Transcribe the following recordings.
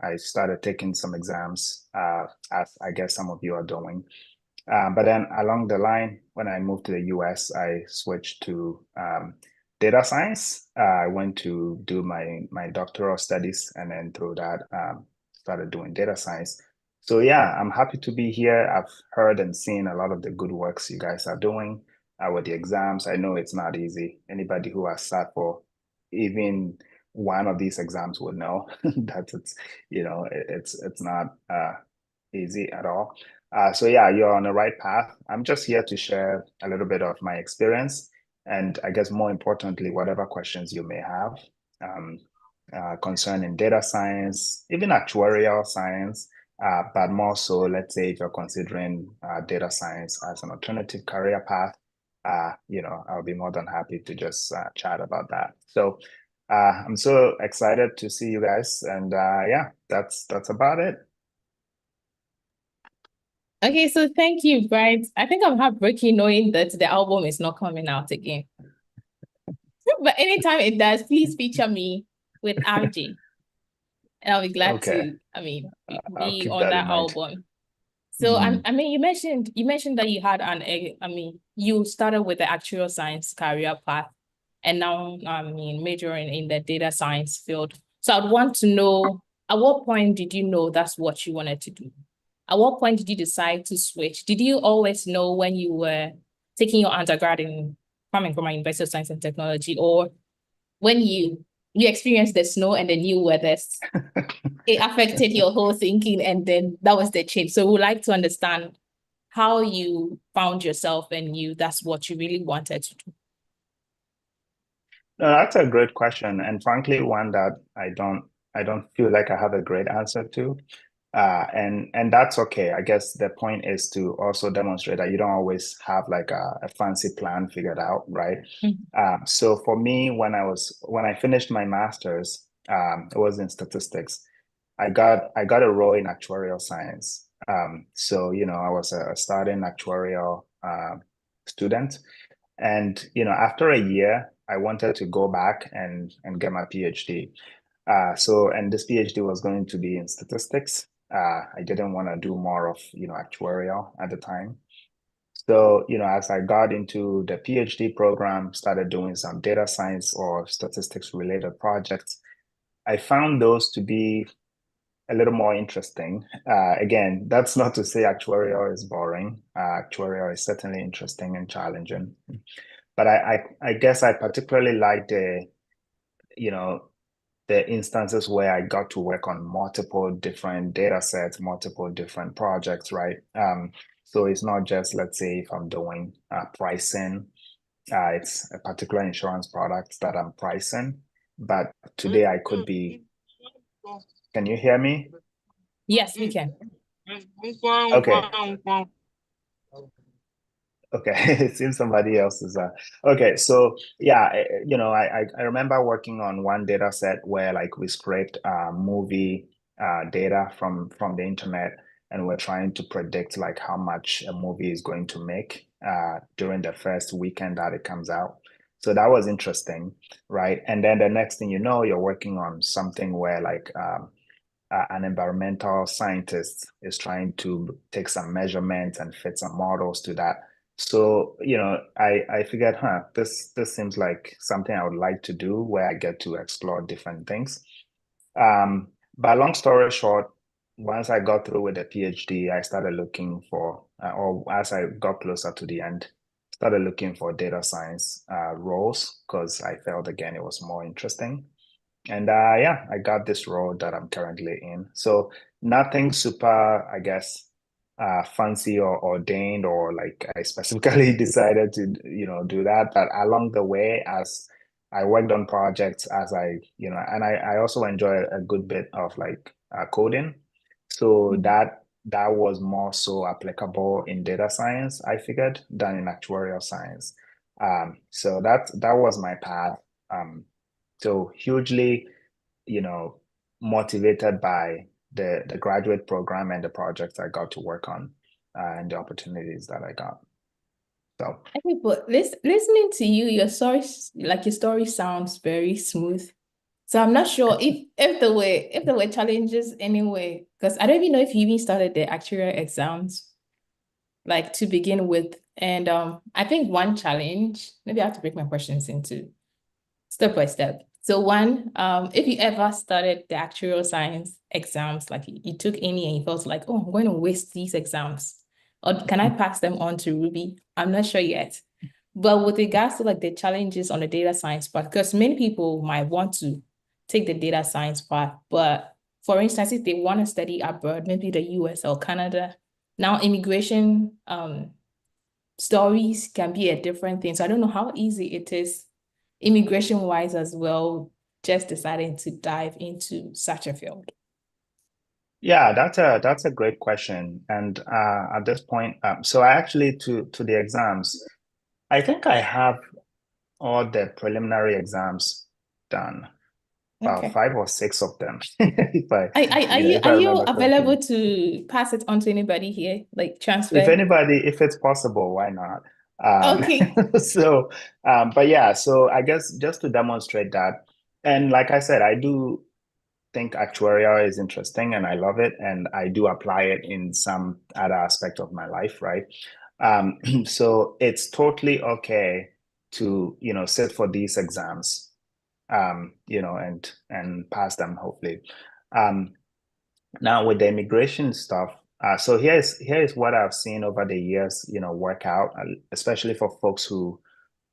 I started taking some exams, as I guess some of you are doing. But then along the line, when I moved to the US, I switched to data science. I went to do my doctoral studies, and then through that, started doing data science. So yeah, I'm happy to be here. I've heard and seen a lot of the good works you guys are doing with the exams. I know it's not easy. Anybody who has sat for even one of these exams would know that it's not easy at all. So yeah, you're on the right path. I'm just here to share a little bit of my experience, and I guess more importantly, whatever questions you may have um, concerning data science, even actuarial science, but more so, let's say if you're considering data science as an alternative career path, I'll be more than happy to just chat about that. So I'm so excited to see you guys, and yeah, that's about it. Okay, so thank you, Bright. I think I'm heartbroken knowing that the album is not coming out again. But anytime it does, please feature me with RJ. And I'll be glad Okay, to, I'll be keep on that in that mind. album. So you mentioned that you had you started with the actual science career path, and now majoring in the data science field. So I'd want to know, at what point did you know that's what you wanted to do? At what point did you decide to switch? Did you always know when you were taking your undergrad in coming from my University of Science and Technology, or when you experienced the snow and the new weather, it affected your whole thinking, and then that was the change? So we'd like to understand how you found yourself and that's what you really wanted to do. No, that's a great question, and frankly, one that I don't feel like I have a great answer to. And that's okay. I guess the point is to also demonstrate that you don't always have like a fancy plan figured out, right? So for me, when I finished my master's, it was in statistics. I got a role in actuarial science. So I was a starting actuarial student, and after a year, I wanted to go back and get my PhD. And this PhD was going to be in statistics. I didn't want to do more of actuarial at the time. So as I got into the PhD program, started doing some data science or statistics related projects, I found those to be a little more interesting. Again, that's not to say actuarial is boring. Actuarial is certainly interesting and challenging. But I guess I particularly like you know, the instances where I got to work on multiple different data sets, multiple different projects, right? So it's not just, let's say, if I'm doing pricing, it's a particular insurance product that I'm pricing, but today I could be, can you hear me? Yes, we can. Okay. Okay, it seems somebody else is okay. So yeah, I remember working on one data set where like we scraped movie data from the internet, and we're trying to predict like how much a movie is going to make during the first weekend that it comes out. So that was interesting, right? And then the next thing you know, you're working on something where like an environmental scientist is trying to take some measurements and fit some models to that. So, I figured, this seems like something I would like to do where I get to explore different things. But long story short, once I got through with the PhD, I started looking for, or as I got closer to the end, started looking for data science roles because I felt again it was more interesting. And yeah, I got this role that I'm currently in. So nothing super, I guess, fancy or ordained, or like I specifically decided to, do that. But along the way, as I worked on projects, and I also enjoy a good bit of like coding. So that was more so applicable in data science, I figured, than in actuarial science. So that was my path. So hugely, you know, motivated by the graduate program and the projects I got to work on, and the opportunities that I got. So Okay, but listening to you, your story sounds very smooth. So I'm not sure if there were challenges anyway, because I don't even know if you even started the actuarial exams, like to begin with. And I think one challenge, maybe I have to break my questions into step by step. So one, if you ever started the actuarial science exams, like you took any and you felt like, oh, I'm going to waste these exams, or can I pass them on to Ruby? I'm not sure yet. But with regards to like the challenges on the data science part, because many people might want to take the data science part, but for instance, if they want to study abroad, maybe the US or Canada, now immigration stories can be a different thing. So I don't know how easy it is immigration wise as well, just deciding to dive into such a field. Yeah, that's a great question. And at this point, so I actually to the exams, I think I have all the preliminary exams done, about Okay. 5 or 6 of them. If I, if Are I you remember available correctly. to pass it on to anybody here, like If transfer? anybody, if it's possible, why not? Okay. So, but yeah, so I guess just to demonstrate that, and like I said, I do think actuarial is interesting and I love it, and I do apply it in some other aspect of my life, right? So it's totally okay to, sit for these exams, and pass them hopefully. Um, Now with the immigration stuff, so here's what I've seen over the years, work out, especially for folks who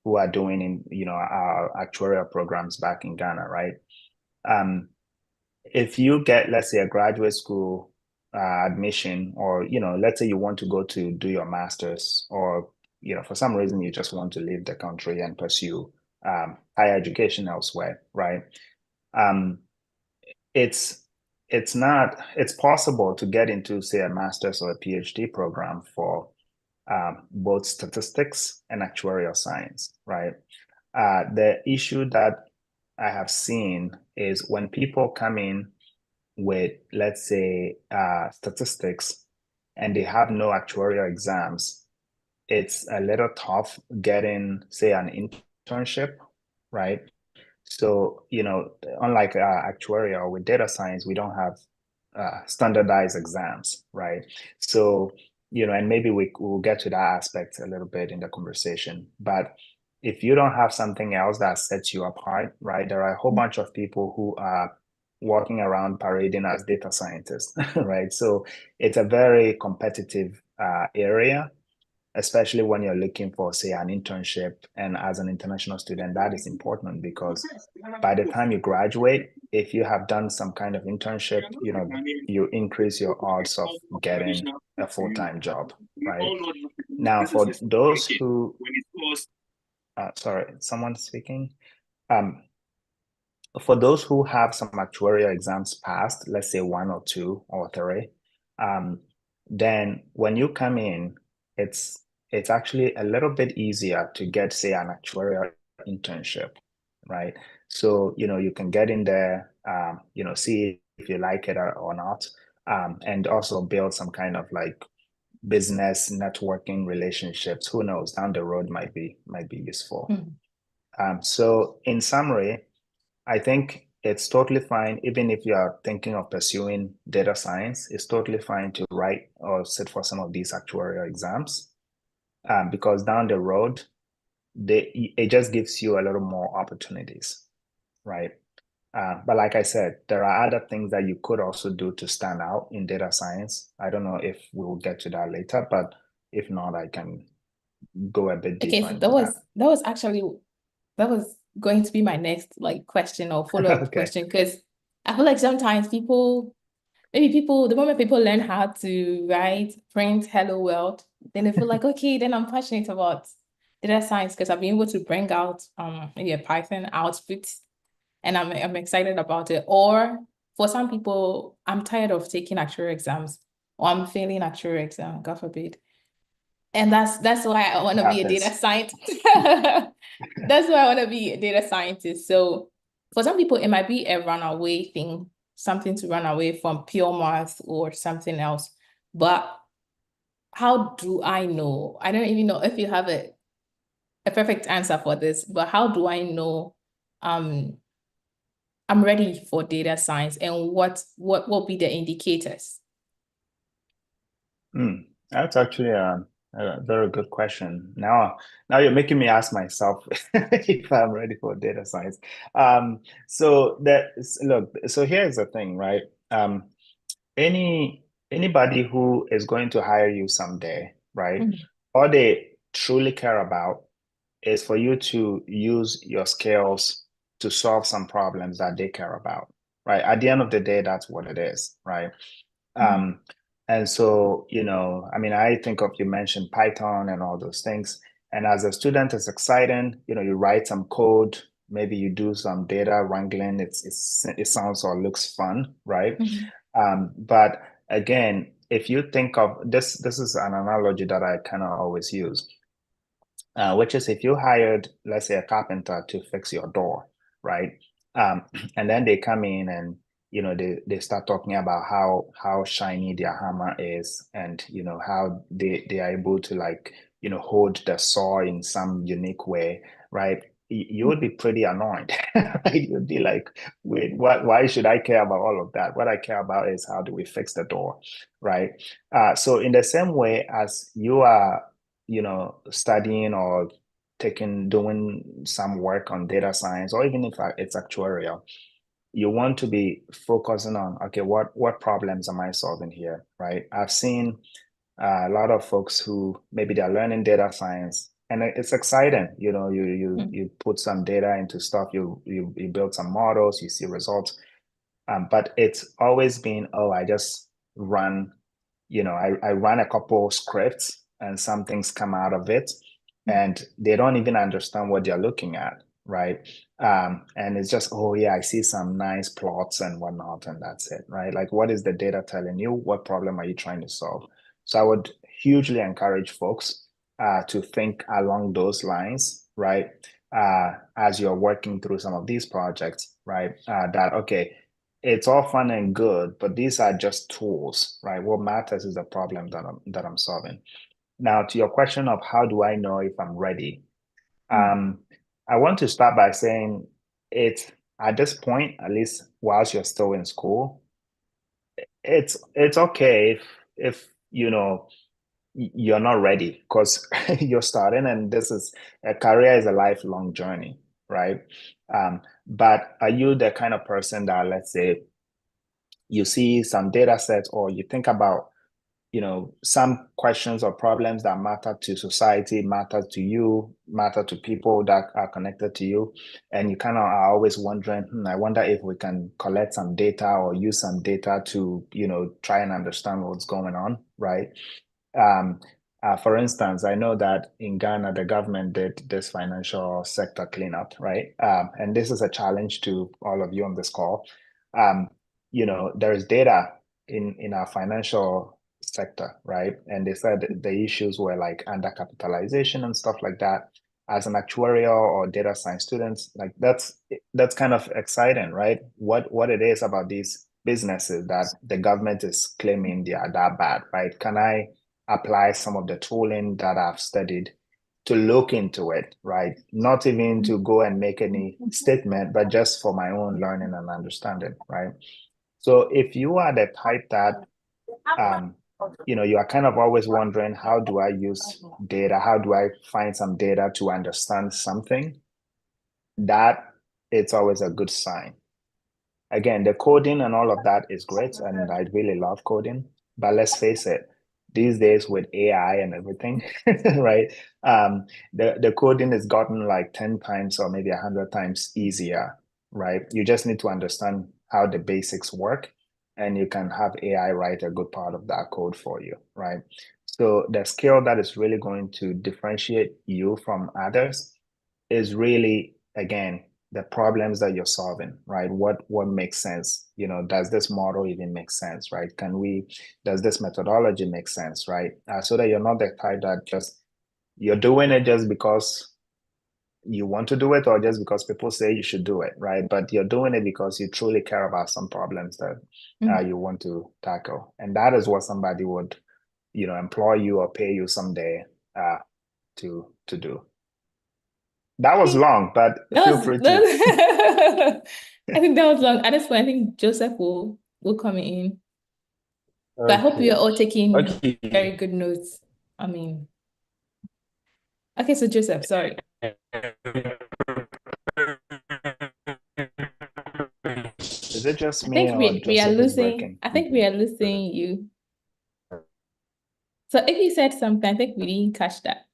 are doing our actuarial programs back in Ghana, right? Um, if you get, let's say, a graduate school admission, or let's say you want to go to do your master's, or for some reason you just want to leave the country and pursue higher education elsewhere, right? Um, it's it's possible to get into, say, a master's or a PhD program for both statistics and actuarial science, right? The issue that I have seen is when people come in with, let's say, statistics, and they have no actuarial exams, it's a little tough getting, say, an internship, right? So, unlike actuarial, with data science, we don't have standardized exams, right? So, and maybe we'll get to that aspect a little bit in the conversation. But if you don't have something else that sets you apart, right, there are a whole bunch of people who are walking around parading as data scientists, right? So it's a very competitive area, especially when you're looking for, say, an internship. And as an international student, that is important because by the time you graduate, if you have done some kind of internship, you increase your odds of getting a full-time job, right? Now, for those who, sorry, someone speaking. Um, for those who have some actuarial exams passed, let's say 1 or 2 or 3, then when you come in, it's actually a little bit easier to get, say, an actuarial internship, right? So, you can get in there, see if you like it or not, and also build some kind of like business networking relationships. Who knows, down the road might be useful. So in summary, I think it's totally fine, even if you are thinking of pursuing data science, it's totally fine to write or sit for some of these actuarial exams, because down the road, it just gives you a little more opportunities, right? But like I said, there are other things that you could also do to stand out in data science. I don't know if we will get to that later, but if not, I can go a bit Okay, deeper so into that. that was going to be my next like question or follow-up Okay. question, because I feel like sometimes the moment people learn how to write, print hello world, then they feel like, okay, then I'm passionate about data science because I've been able to bring out maybe a Python output and I'm excited about it. Or for some people, I'm tired of taking actuarial exams, or I'm failing actuarial exam, God forbid. And that's why I want It to be a data happens. scientist. That's why I want to be a data scientist. So for some people, it might be a runaway thing, something to run away from pure math or something else. But how do I know? I don't even know if you have a perfect answer for this, but how do I know? Um, I'm ready for data science, and what will be the indicators? That's actually a very good question. Now you're making me ask myself if I'm ready for data science. So look, so here's the thing, right? Anybody who is going to hire you someday, right? Mhm. All they truly care about is for you to use your skills to solve some problems that they care about, right? At the end of the day, that's what it is, right? Mhm. Um, and so, I mean, I think of you mentioned Python and all those things. And as a student, it's exciting. You write some code, maybe you do some data wrangling. It sounds or looks fun, right? Mhm. But again, if you think of this is an analogy that I kind of always use, which is if you hired, let's say, a carpenter to fix your door, right? Um, and then they come in and they start talking about how shiny their hammer is, and how they are able to, like, hold the saw in some unique way, right? You would be pretty annoyed, right? You'd be like, wait, what? Why should I care about all of that? What I care about is how do we fix the door, right? So in the same way as you are studying or doing some work on data science, or even if it's actuarial, you want to be focusing on, okay, what problems am I solving here, right? I've seen a lot of folks who maybe they're learning data science, and it's exciting. You put some data into stuff, you build some models, you see results, but it's always been, oh, I just run I run a couple scripts and some things come out of it, and they don't even understand what they're looking at, right? And it's just, oh yeah, I see some nice plots and whatnot, and that's it, right? Like, what is the data telling you? What problem are you trying to solve? So I would hugely encourage folks to think along those lines, right? As you're working through some of these projects, right? That, okay, it's all fun and good, but these are just tools, right? What matters is the problem that I'm solving. Now, to your question of how do I know if I'm ready? Mhm. Um, I want to start by saying it's at this point, at least whilst you're still in school, it's okay if you're not ready, because you're starting, and this is a career is a lifelong journey, right? But are you the kind of person that, let's say, you see some data sets, or you think about some questions or problems that matter to society, matter to you, matter to people that are connected to you, and you kind of are always wondering, I wonder if we can collect some data or use some data to try and understand what's going on, right? um, for instance, I know that in Ghana, the government did this financial sector cleanup, right? And this is a challenge to all of you on this call. Um, there's data in our financial sector, right? And they said the issues were like undercapitalization and stuff like that. As an actuarial or data science students, like that's kind of exciting, right? What it is about these businesses that the government is claiming they are that bad, right? Can I apply some of the tooling that I've studied to look into it, right? Not even to go and make any statement, but just for my own learning and understanding, right? So if you are the type that um, you are kind of always wondering, how do I use data? How do I find some data to understand something? That it's always a good sign. Again, the coding and all of that is great, and I really love coding. But let's face it, these days with AI and everything, right? The coding has gotten like 10 times or maybe 100 times easier, right? You just need to understand how the basics work, and you can have AI write a good part of that code for you, right? So the skill that is really going to differentiate you from others is really, again, the problems that you're solving, right? What makes sense? Does this model even make sense, right? Does this methodology make sense, right? So that you're not the type that just you're doing it just because you want to do it, or just because people say you should do it, right? But you're doing it because you truly care about some problems that Mhm. you want to tackle, and that is what somebody would, employ you or pay you someday to do. That was long, but That feel was free to. that, I think that was long. At this point, I think Joseph will come in. So I hope Okay. you're all taking Okay. very good notes. I mean, okay, so Joseph, sorry. Is it just I me think or we are Joseph is losing. breaking? I think we are losing you. So if you said something, I think we didn't catch that.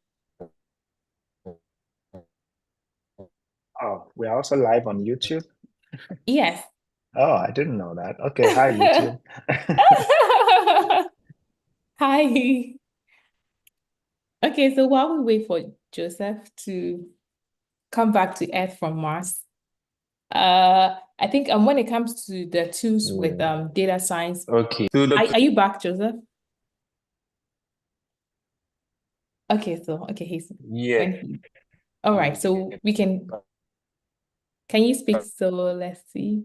Oh, we're also live on YouTube. Yes. Oh, I didn't know that. Okay, hi YouTube. Hi. Okay, so while we wait for Joseph to come back to Earth from Mars, I think when it comes to the tools with data science, Okay. are you back, Joseph? Okay, so okay, he's Yeah. when he all right, so we can you speak? So let's see.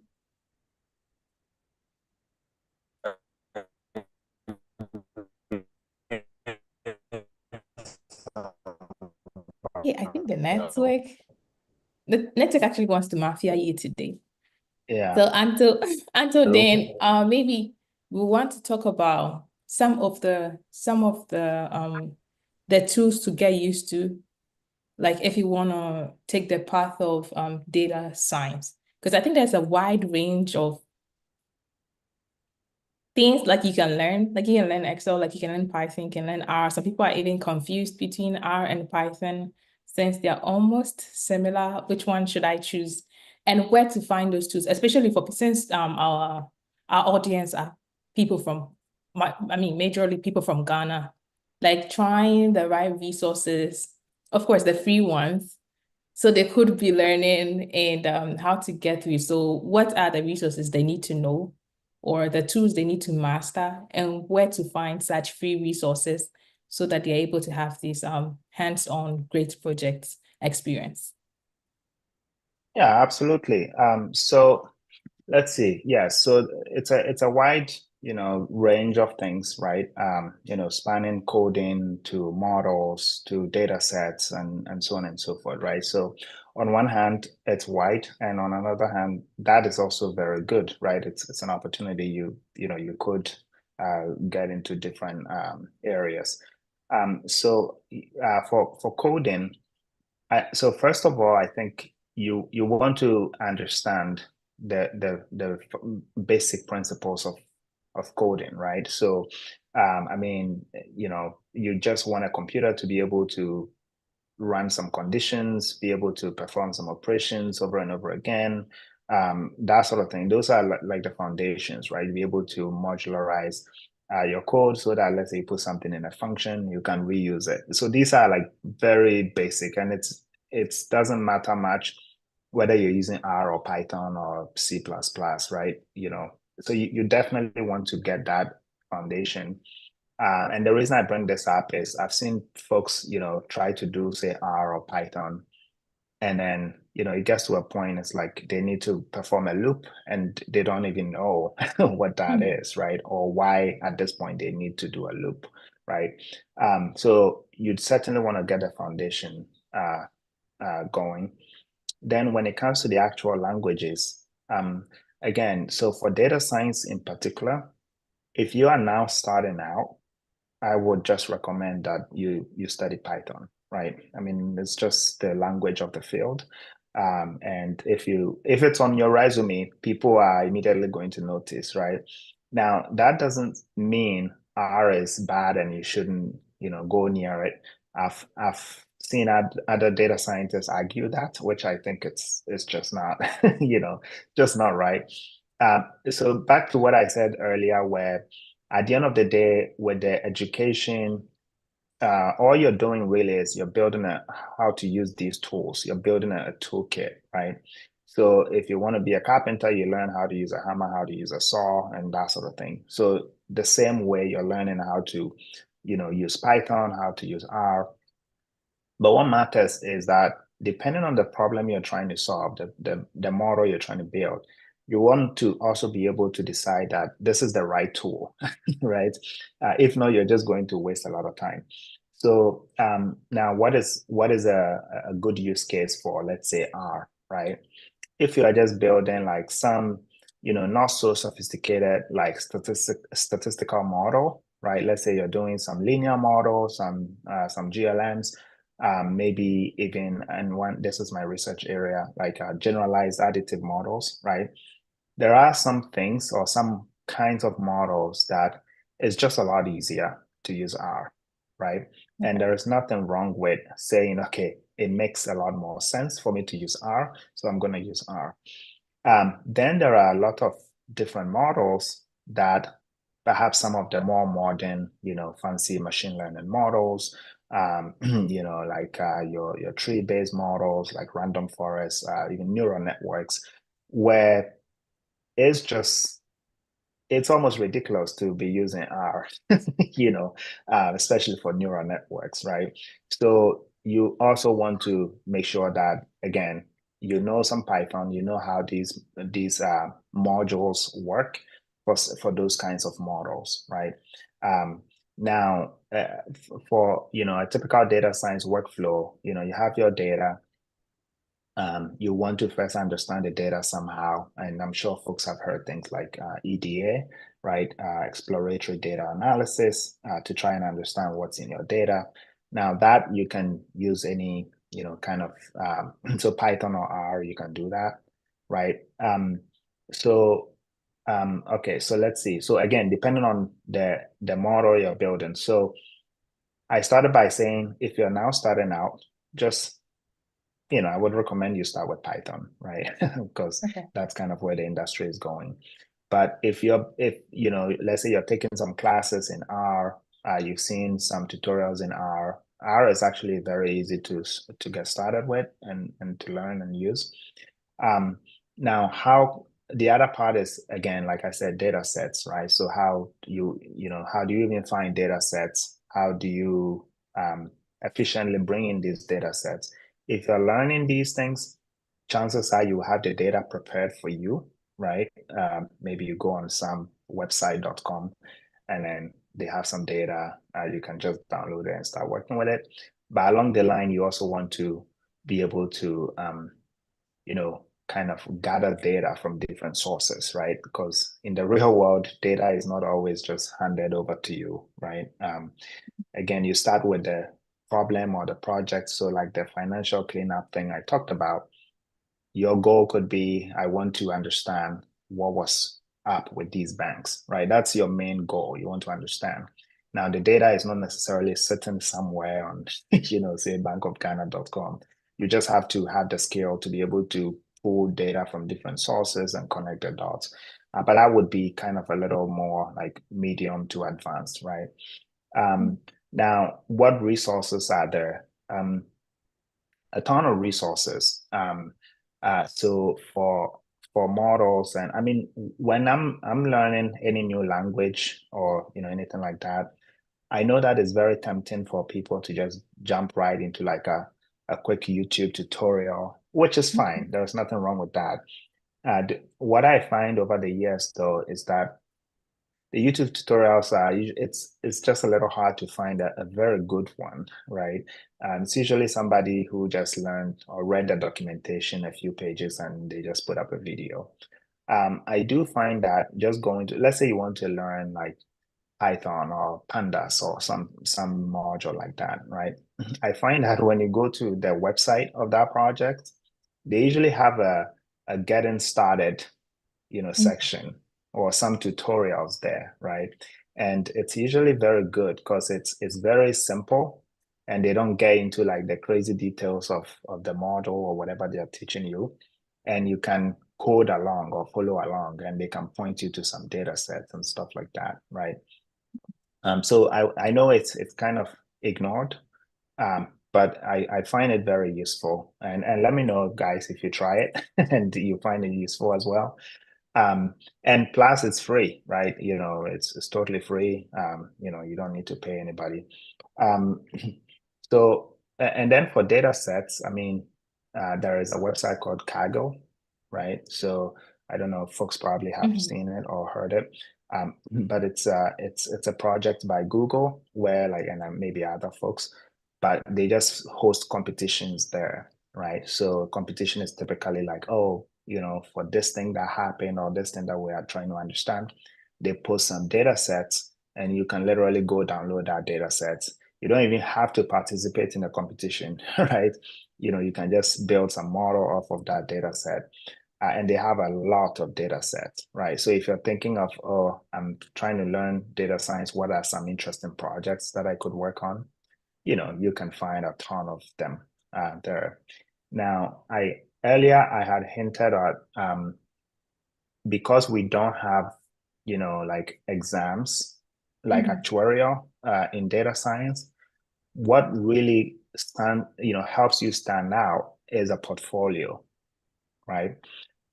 Yeah, I think the network actually wants to mafia you today. Yeah. So until then, Okay. maybe we want to talk about some of the tools to get used to, like if you want to take the path of data science, because I think there's a wide range of things like you can learn. Like you can learn Excel, like you can learn Python, you can learn R. Some people are even confused between R and Python since they're almost similar. Which one should I choose? And where to find those tools, especially for since our audience are people from majorly people from Ghana, like trying the right resources, of course, the free ones, so they could be learning and how to get through. So what are the resources they need to know or the tools they need to master and where to find such free resources so that they're able to have this hands-on great project experience? Yeah, absolutely. So let's see. Yeah, so it's a wide, range of things, right? Spanning coding to models to data sets and so on and so forth, right? So on one hand, it's wide, and on another hand, that is also very good, right? It's an opportunity you could get into different areas. For coding, so first of all, I think you want to understand the basic principles of coding, right? So, you just want a computer to be able to run some conditions, be able to perform some operations over and over again, that sort of thing. Those are like the foundations, right? Be able to modularize your code so that let's say you put something in a function, you can reuse it. So these are like very basic, and it doesn't matter much whether you're using R or Python or C++, right? So you definitely want to get that foundation. And the reason I bring this up is I've seen folks, try to do, say, R or Python, and then, it gets to a point, it's like they need to perform a loop and they don't even know what that Hmm. is, right? Or why at this point they need to do a loop, right? So you'd certainly want to get a foundation going. Then when it comes to the actual languages, again, so for data science in particular, if you are now starting out, I would just recommend that you study Python, right? I mean, it's just the language of the field. And if it's on your resume, people are immediately going to notice, right? Now, that doesn't mean R is bad and you shouldn't, go near it. I've seen other data scientists argue that, which I think it's just not, just not right. So back to what I said earlier, where at the end of the day, with the education, all you're doing really is you're building how to use these tools. You're building a toolkit, right? So if you want to be a carpenter, you learn how to use a hammer, how to use a saw, and that sort of thing. So the same way you're learning how to, use Python, how to use R, but what matters is that depending on the problem you're trying to solve, the model you're trying to build, you want to also be able to decide that this is the right tool, right? If not, you're just going to waste a lot of time. So now, what is a good use case for, let's say, R, right? if you are just building like some, not so sophisticated like statistical model, right? Let's say you're doing some linear model, some GLMs, maybe even, and this is my research area, like generalized additive models, right? There are some things or some kinds of models that it's just a lot easier to use R, right? And there is nothing wrong with saying, okay, it makes a lot more sense for me to use R, so I'm going to use R. Then there are a lot of different models that perhaps some of the more modern, fancy machine learning models, like your tree-based models, like random forests, even neural networks, where it's almost ridiculous to be using R, especially for neural networks, right? So you also want to make sure that, again, you know some Python, you know how these modules work for those kinds of models, right? Now, for a typical data science workflow, you have your data. You want to first understand the data somehow. And I'm sure folks have heard things like EDA, right? Exploratory data analysis to try and understand what's in your data. Now that you can use any, kind of, so Python or R, you can do that, right? Okay, so let's see. So again, depending on the model you're building. So I started by saying, if you're now starting out, just I would recommend you start with Python, right? Because that's kind of where the industry is going. But if let's say you're taking some classes in R, you've seen some tutorials in R. R is actually very easy to get started with and to learn and use. Now, how the other part is, again, like I said, data sets, right? So how do you even find data sets? How do you efficiently bring in these data sets? If you're learning these things, chances are you have the data prepared for you, right? Maybe you go on some website.com and then they have some data. You can just download it and start working with it. But along the line, you also want to be able to, kind of gather data from different sources, right? Because in the real world, data is not always just handed over to you, right? Again, you start with the problem or the project. So like the financial cleanup thing I talked about, your goal could be, I want to understand what was up with these banks, right? That's your main goal. You want to understand. Now, the data is not necessarily sitting somewhere on, say bankofghana.com. You just have to have the skill to be able to pull data from different sources and connect the dots. But that would be kind of a little more like medium to advanced, right? Now, what resources are there? A ton of resources. So for models, and I mean, when I'm learning any new language or anything like that, I know that it's very tempting for people to just jump right into like a quick YouTube tutorial, which is fine. There's nothing wrong with that. What I find over the years, though, is that the YouTube tutorials are it's just a little hard to find a very good one, right? It's usually somebody who just learned or read the documentation a few pages and they just put up a video. I do find that just going to, let's say you want to learn like Python or Pandas or some module like that, right? I find that when you go to the website of that project, they usually have a getting started section or some tutorials there, right? And it's usually very good because it's very simple and they don't get into like the crazy details of the model or whatever they're teaching you. And you can code along or follow along and they can point you to some data sets and stuff like that, right? So I know it's kind of ignored, but I find it very useful. And let me know, guys, if you try it and you find it useful as well. And plus it's free, right? It's totally free. You don't need to pay anybody. So, and then for data sets, I mean, there is a website called Kaggle, right? So I don't know if folks probably have seen it or heard it. But it's a project by Google where like, and maybe other folks, but they just host competitions there, right? So competition is typically like, oh, for this thing that happened or this thing that we are trying to understand. They post some data sets and you can literally go download that data sets. You don't even have to participate in a competition, right? You can just build some model off of that data set. And they have a lot of data sets, right? So if you're thinking of, oh, I'm trying to learn data science, what are some interesting projects that I could work on? You can find a ton of them there. Now, earlier I had hinted at because we don't have, like exams, like actuarial in data science, what really helps you stand out is a portfolio, right?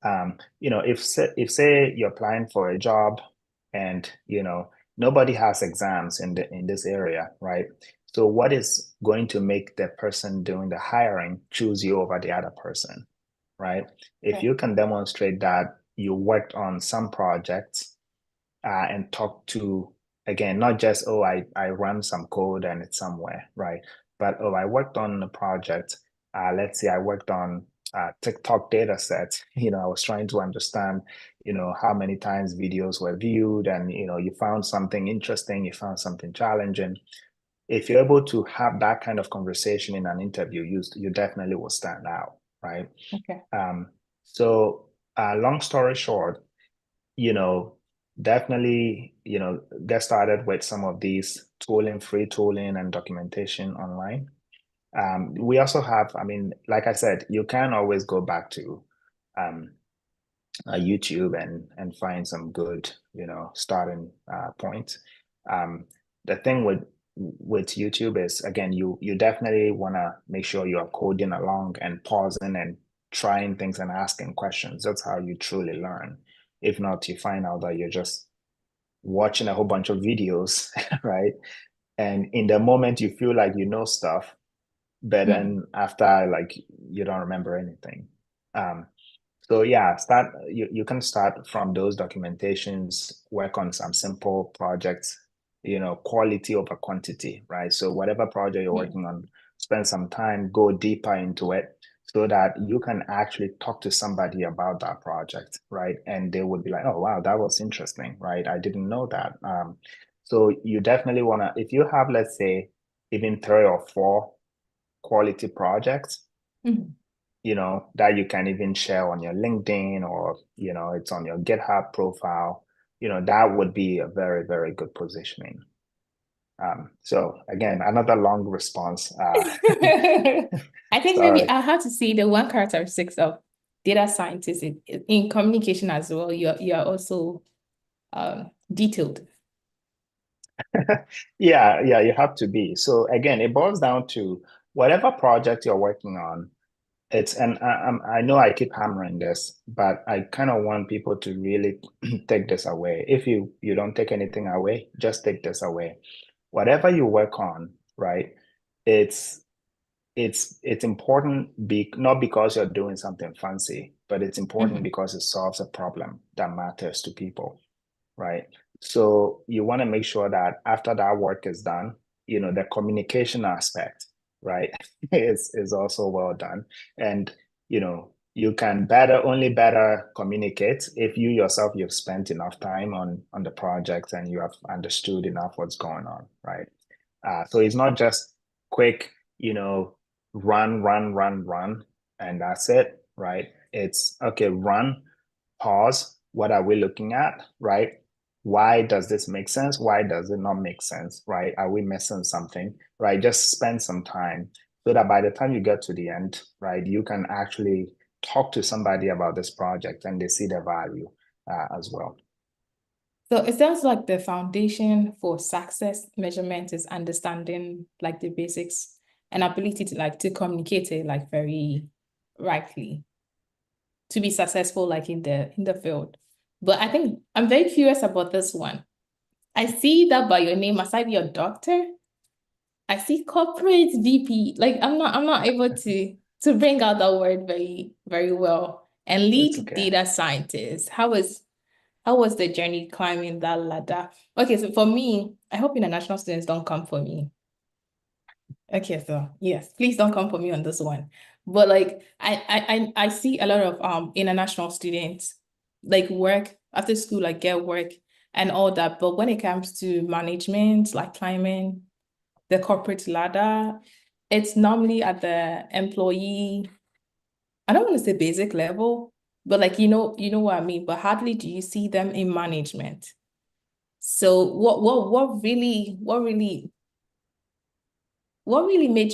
If say you're applying for a job and nobody has exams in this area, right? So what is going to make the person doing the hiring choose you over the other person, right? If you can demonstrate that you worked on some projects and talk to, again, not just, oh, I run some code and it's somewhere, right? But, oh, I worked on a project. Let's say I worked on TikTok data set. I was trying to understand, how many times videos were viewed and, you found something interesting, you found something challenging. If you're able to have that kind of conversation in an interview, you definitely will stand out, right? Okay. So long story short, definitely, get started with some of these free tooling and documentation online. We also have, like I said, you can always go back to YouTube and find some good, starting points. The thing with YouTube is, again, you definitely want to make sure you are coding along and pausing and trying things and asking questions. That's how you truly learn. If not, you find out that you're just watching a whole bunch of videos, right? And in the moment you feel like you know stuff, but then after, like, you don't remember anything. So yeah, you can start from those documentations, work on some simple projects, quality over quantity, right? So whatever project you're working on, spend some time, go deeper into it so that you can actually talk to somebody about that project, right? And they would be like, oh, wow, that was interesting, right? I didn't know that. So you definitely want to, if you have, let's say, even 3 or 4 quality projects, that you can even share on your LinkedIn or, it's on your GitHub profile, that would be a very, very good positioning. So again, another long response. I think maybe I'll have to see the one characteristics of data scientists in communication as well. You are also detailed. Yeah, you have to be. So again, it boils down to whatever project you're working on. And I know I keep hammering this, but I kind of want people to really take this away. If you don't take anything away, just take this away. Whatever you work on, right? It's important not because you're doing something fancy, but it's important because it solves a problem that matters to people, right? So you want to make sure that after that work is done, the communication aspect, right, is also well done. And, you can only better communicate if you yourself, you've spent enough time on the project and you have understood enough what's going on, right? So it's not just quick, run, and that's it, right? It's okay, run, pause, what are we looking at, right? Why does this make sense? Why does it not make sense, right? Are we missing something, right? Just spend some time so that by the time you get to the end, right, you can actually talk to somebody about this project and they see the value as well. So it sounds like the foundation for success measurement is understanding like the basics and ability to communicate it like very rightly to be successful like in the field. But I think I'm very curious about this one. I see that by your name, aside your doctor, I see corporate VP. Like I'm not able to bring out that word very, very well. And lead data scientist. How was the journey climbing that ladder? Okay, so for me, I hope international students don't come for me. Okay, so yes, please don't come for me on this one. But like I see a lot of international students like work after school, like get work and all that. But when it comes to management, like climbing the corporate ladder, it's normally at the employee, I don't want to say basic level, but like you know what I mean. But hardly do you see them in management. So what really made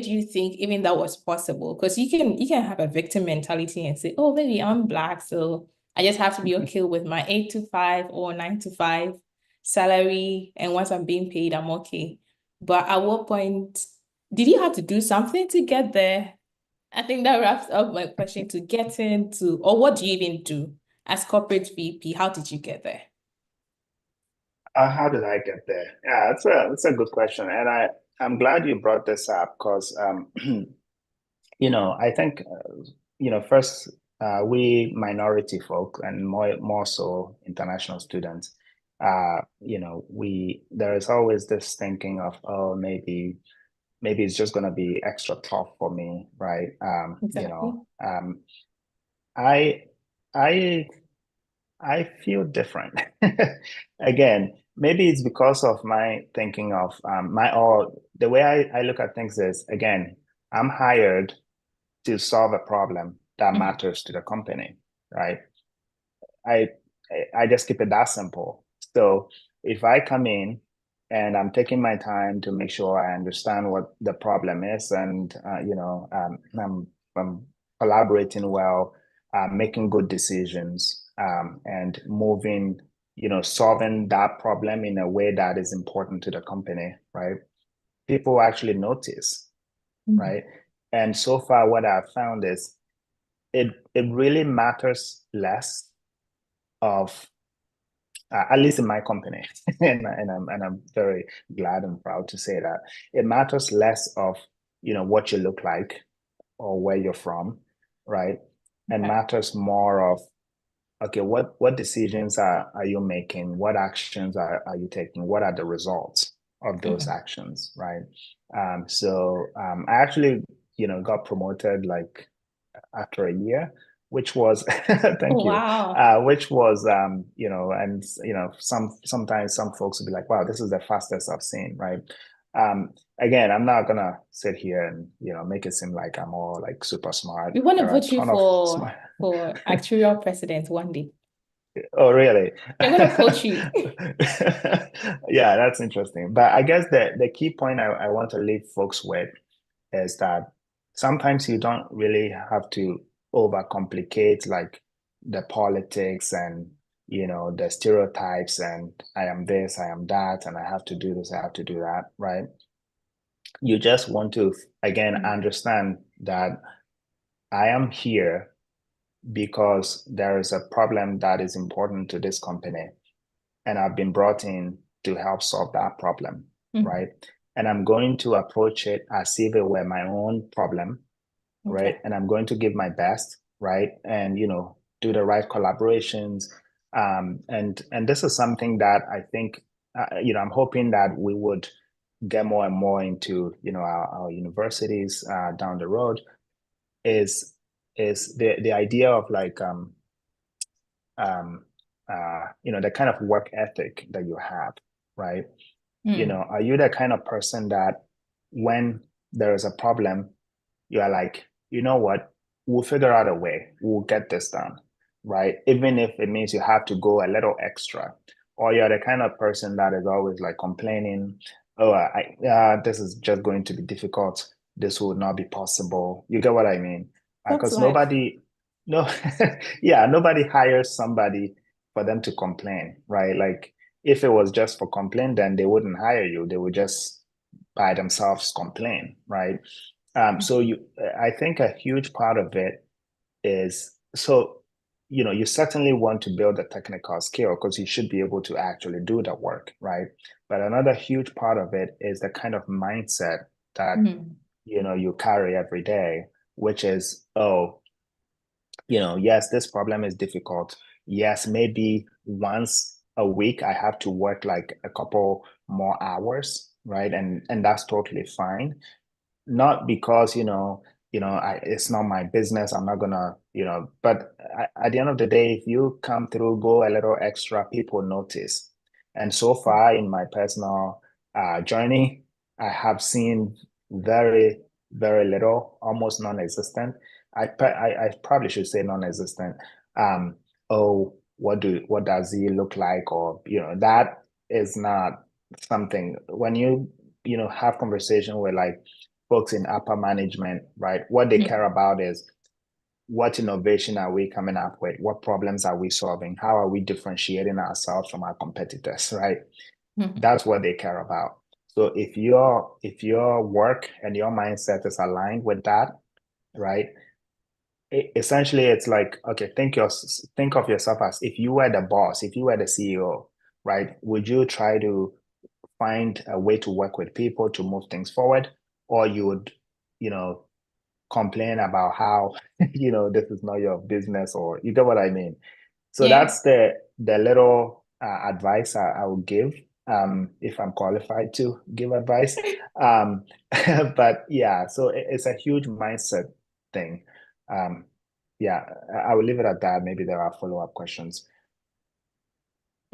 you think even that was possible? Because you can have a victim mentality and say, oh, maybe I'm Black, so I just have to be okay with my 8 to 5 or 9 to 5 salary, and once I'm being paid, I'm okay. But at what point did you have to do something to get there? I think that wraps up my question to get into, or what do you even do as corporate VP? How did you get there? How did I get there? Yeah, that's a good question, and I'm glad you brought this up because I think first we minority folk and more so international students, we there is always this thinking of, oh, maybe it's just gonna be extra tough for me, right? Exactly. I I I feel different. Again, maybe it's because of my thinking of my or the way I look at things is, again, I'm hired to solve a problem that Mhm. matters to the company, right? I I just keep it that simple. So if I come in and I'm taking my time to make sure I understand what the problem is, and I'm collaborating well, making good decisions, and moving, solving that problem in a way that is important to the company, right? People actually notice, Mhm. right? And so far, what I've found is it really matters less of at least in my company, and I'm very glad and proud to say that it matters less of what you look like or where you're from, right? And Okay. matters more of, okay, what decisions are you making? What actions are you taking? What are the results of those Mhm. actions, right? I actually got promoted like after a year, which was thank you, Wow. which was and sometimes some folks will be like, wow, this is the fastest I've seen, right? Again, I'm not gonna sit here and make it seem like I'm all like super smart. We want to There are a vote you ton of smart. for actuarial president one day. Oh, really? They're gonna poach you. Yeah, that's interesting. But I guess the key point I want to leave folks with is that sometimes you don't really have to overcomplicate like the politics and the stereotypes and I am this, I am that, and I have to do this, I have to do that, right? You just want to again understand that I am here because there is a problem that is important to this company and I've been brought in to help solve that problem, Mhm. right? And I'm going to approach it as if it were my own problem, right? Okay. And I'm going to give my best, right? And do the right collaborations. And this is something that I think I'm hoping that we would get more and more into our universities down the road is the idea of like um the kind of work ethic that you have, right? Mm. Are you the kind of person that when there is a problem, you are like, you know what, we'll figure out a way, we'll get this done, right? Even if it means you have to go a little extra, or you're the kind of person that is always like complaining, oh, this is just going to be difficult, this will not be possible. You get what I mean? That's Because life. no, yeah, nobody hires somebody for them to complain, right? Like if it was just for complaint, then they wouldn't hire you. They would just by themselves complain, right? I think a huge part of it is so, you certainly want to build a technical skill because you should be able to actually do the work, right? But another huge part of it is the kind of mindset that, Mm. you carry every day, which is, oh, yes, this problem is difficult. Yes, maybe once a week I have to work like a couple more hours, right? And that's totally fine. not because, it's not my business. I'm not gonna, but at the end of the day, if you come through, go a little extra, people notice. And so far in my personal journey, I have seen very, very little, almost non-existent. I probably should say non-existent. Oh, what does he look like? Or, that is not something when you have conversation with like folks in upper management, right? What they care about is what innovation are we coming up with? What problems are we solving? How are we differentiating ourselves from our competitors, right? That's what they care about. So if your work and your mindset is aligned with that, right? Essentially, it's like, okay, think of yourself as if you were the boss, if you were the CEO, right? Would you try to find a way to work with people to move things forward, or you would, you know, complain about how, this is not your business, or you get what I mean? So Yeah. that's the little advice I would give, if I'm qualified to give advice. Um, but yeah, so it's a huge mindset thing. Um, yeah, I will leave it at that. Maybe there are follow-up questions.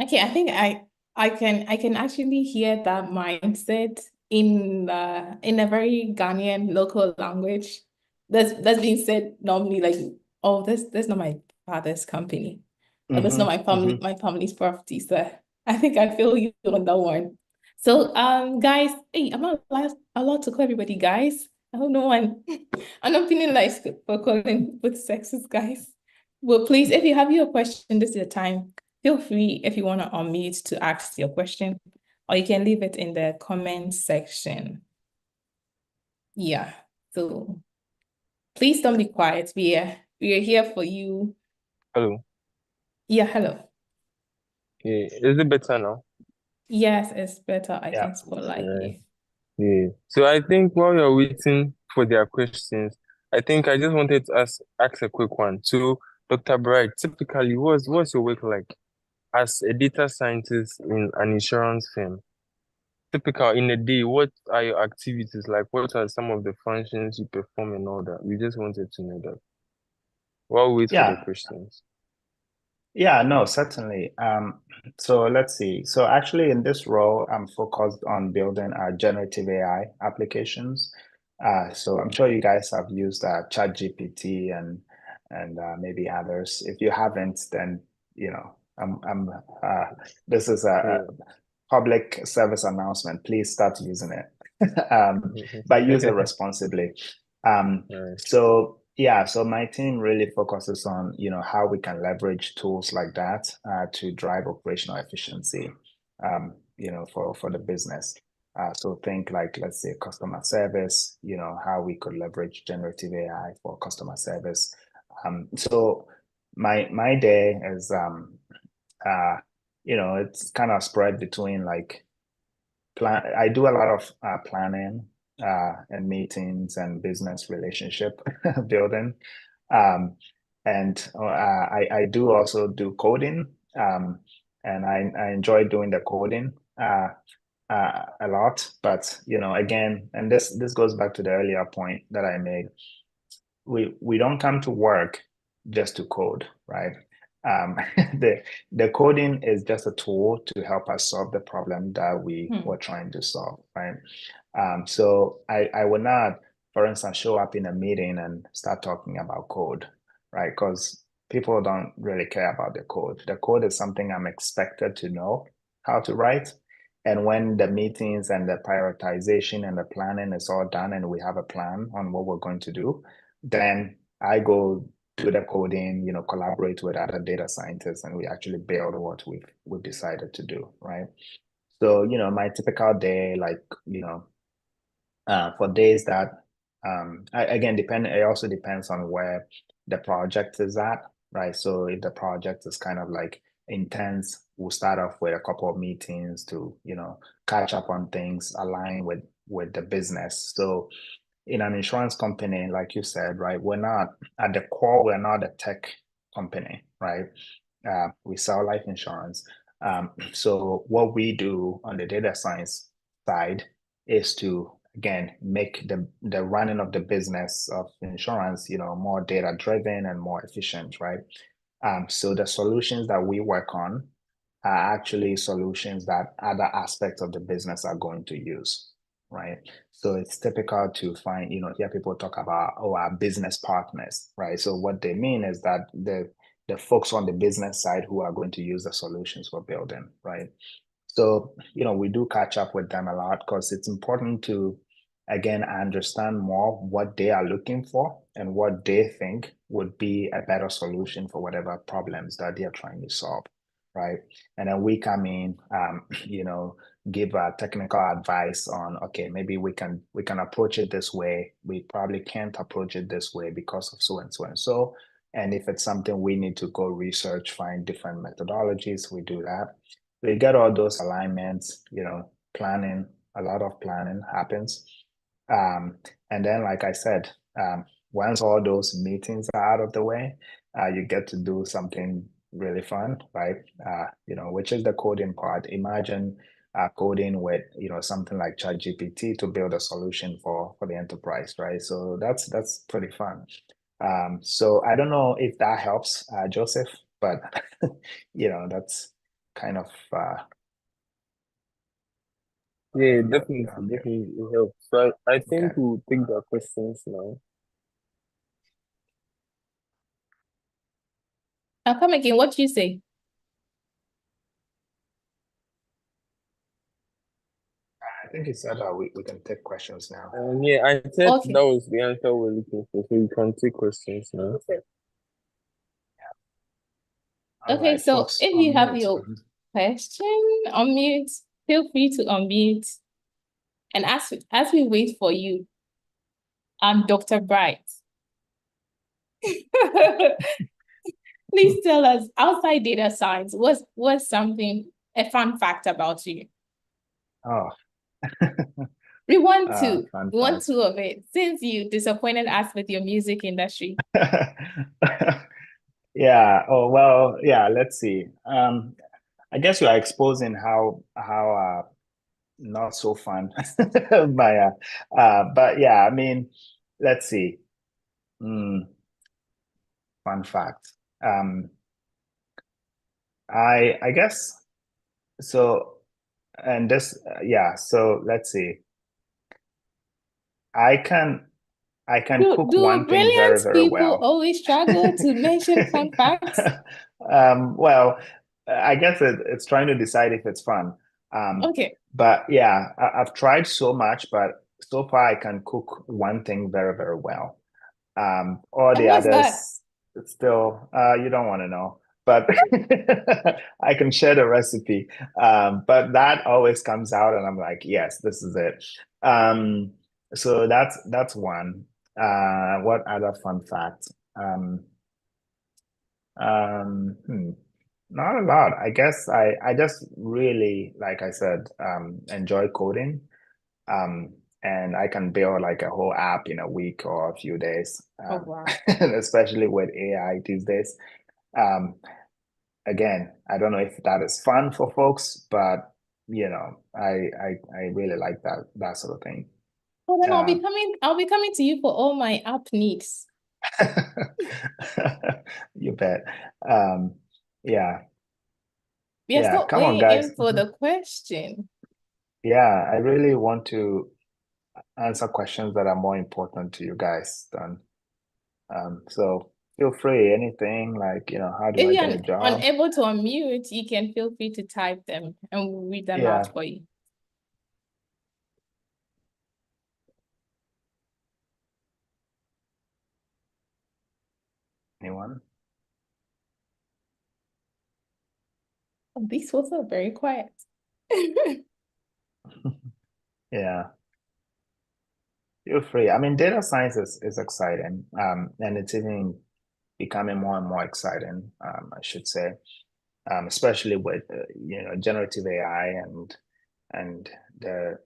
Okay, I think I can actually hear that mindset in a very Ghanaian local language. That's being said normally like, oh, that's not my father's company. Or that's not my family's property. So I think I feel you on that one. So guys, hey, I'm not allowed to call everybody guys. I don't know one. I'm not feeling like for calling with sexist guys. Well, please, if you have your question, this is the time. Feel free if you want to unmute to ask your question, or you can leave it in the comment section. Yeah, so please don't be quiet. We are here for you. Hello. Yeah, hello. Yeah. Is it better now? Yes, it's better. I Yeah. can spotlight you. Yeah. So I think while you're waiting for their questions, I think I just wanted to ask a quick one. So, Dr. Bright, typically, what's your work like as a data scientist in an insurance firm? Typical in a day, what are your activities like? What are some of the functions you perform and all that? We just wanted to know that. While we wait for the Yeah. questions. Yeah, no, certainly. So let's see. So actually in this role, I'm focused on building our generative AI applications. So I'm sure you guys have used ChatGPT and maybe others. If you haven't, then I'm this is a public service announcement. Please start using it, but use it responsibly. Right. So yeah, so my team really focuses on, how we can leverage tools like that to drive operational efficiency, for the business. So think like, let's say, customer service, how we could leverage generative AI for customer service. So my day is, it's kind of spread between like I do a lot of planning and meetings and business relationship building. And I do also do coding. And I enjoy doing the coding a lot. But, again, and this goes back to the earlier point that I made. We don't come to work just to code, right? The coding is just a tool to help us solve the problem that we were trying to solve, right? So I would not, for instance, show up in a meeting and start talking about code, right? Because people don't really care about the code. The code is something I'm expected to know how to write. And when the meetings and the prioritization and the planning is all done and we have a plan on what we're going to do, then I go do the coding, collaborate with other data scientists, and we actually build what we've decided to do, right? So, my typical day, like, for days that, again, it also depends on where the project is at, right? So if the project is kind of like intense, we'll start off with a couple of meetings to, catch up on things, align with the business. So in an insurance company, like you said, right, we're not at the core, we're not a tech company, right? We sell life insurance. So what we do on the data science side is to again, make the running of the business of insurance, more data driven and more efficient, right? So the solutions that we work on are actually solutions that other aspects of the business are going to use, right? So it's typical to find, hear people talk about, our business partners, right? So what they mean is that the folks on the business side who are going to use the solutions we're building, right? So, we do catch up with them a lot because it's important to, again, understand more what they are looking for and what they think would be a better solution for whatever problems that they're trying to solve, right? And then we come in, give technical advice on, okay, maybe we can approach it this way. We probably can't approach it this way because of so and so and so. And if it's something we need to go research, find different methodologies, we do that. So you get all those alignments, planning, a lot of planning happens. And then, like I said, once all those meetings are out of the way, you get to do something really fun, right? Which is the coding part. Imagine coding with, something like CHGPT to build a solution for the enterprise, right? So that's pretty fun. So I don't know if that helps, Joseph, but that's kind of Yeah, definitely it helps. So I think okay. we'll take the questions now. I'll come again. What do you say? I think he said we can take questions now. Yeah, I said Okay. that was the answer we're looking for, so you can take questions now. All Okay, right, so folks, if you have unmute. your question, unmute, feel free to unmute. And as we wait for you, Dr. Bright. Please tell us, outside data science, what's something, a fun fact about you? Oh, We want two. fun We want fact. two of it, since you disappointed us with your music industry. Yeah. Oh, well, yeah, let's see. I guess you are exposing how not so fun my but yeah, I mean, let's see. Fun fact. I guess so, and this yeah, so let's see. I can cook Do one thing brilliant very, very people well. always struggle to mention fun facts? Well, I guess it's trying to decide if it's fun. Okay. But yeah, I've tried so much, but so far I can cook one thing very, very well. All And the what's that? others, it's still, you don't want to know, but I can share the recipe. But that always comes out and I'm like, yes, this is it. So that's one. What other fun fact? Hmm, not a lot. I guess I just really, like I said, enjoy coding. And I can build like a whole app in a week or a few days. Oh, wow. Especially with AI these days. Again, I don't know if that is fun for folks, but I really like that sort of thing. Well, then I'll be coming to you for all my app needs. You bet. Yeah. We are Yeah, still come on, waiting guys. in for the question. Yeah, I really want to answer questions that are more important to you guys than so feel free, anything like, how do If I get a you're job? unable to unmute, you can feel free to type them and we'll read them Yeah. out for you. Anyone? These ones are very quiet. Yeah. Feel free. I mean, data science is exciting, and it's even becoming more and more exciting, I should say, especially with generative AI and the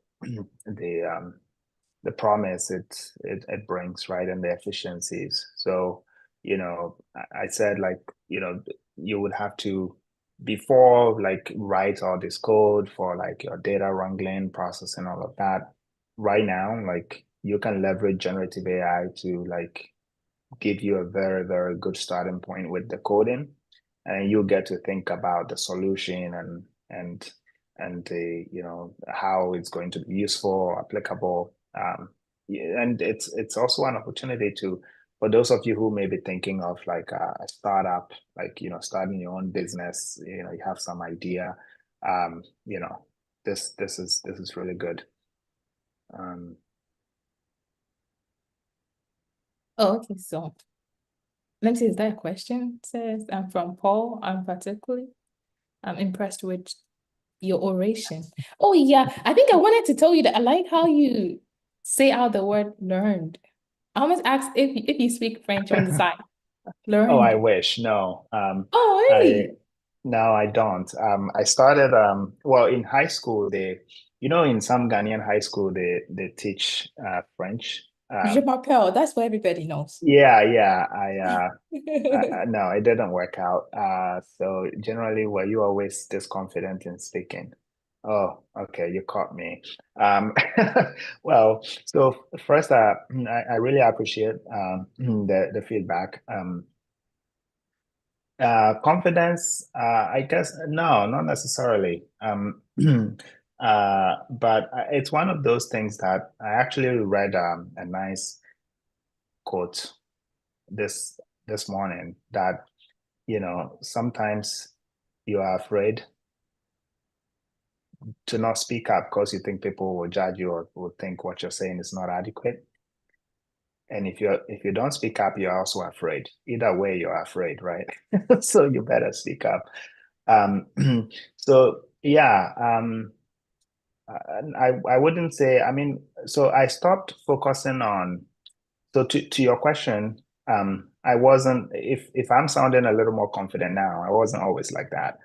the promise it brings, right, and the efficiencies. So, I said like, you would have to before like write all this code for like your data wrangling, processing, all of that. right now, like you can leverage generative AI to like give you a very, very good starting point with the coding, and you get to think about the solution and the, you know, how it's going to be useful or applicable. And it's also an opportunity to, for those of you who may be thinking of like a startup, like, you know, starting your own business, you know, you have some idea, you know, this is really good. Oh, okay, so let me see, is there a question? It says, I'm from Paul. I'm impressed with your oration. Oh yeah, I think I wanted to tell you that I like how you say out the word learned. I almost asked if you speak French on the side. Oh, I Learned. wish. No. Oh, I really? No, I don't. I started well, in high school they, you know, in some Ghanaian high school they teach French. Je m'appelle. That's what everybody knows. Yeah, no, it didn't work out. So generally, were you always this confident in speaking? Oh, okay, you caught me. Well, so first, I really appreciate the feedback. Confidence, I guess, no, not necessarily. But it's one of those things that I actually read a nice quote this this morning that, you know, sometimes you are afraid to not speak up because you think people will judge you or will think what you're saying is not adequate. And if you don't speak up, you're also afraid. Either way, you're afraid, right? So you better speak up. Um, so yeah, I wouldn't say, I mean, so I stopped focusing on, so to your question, I wasn't, if I'm sounding a little more confident now, I wasn't always like that.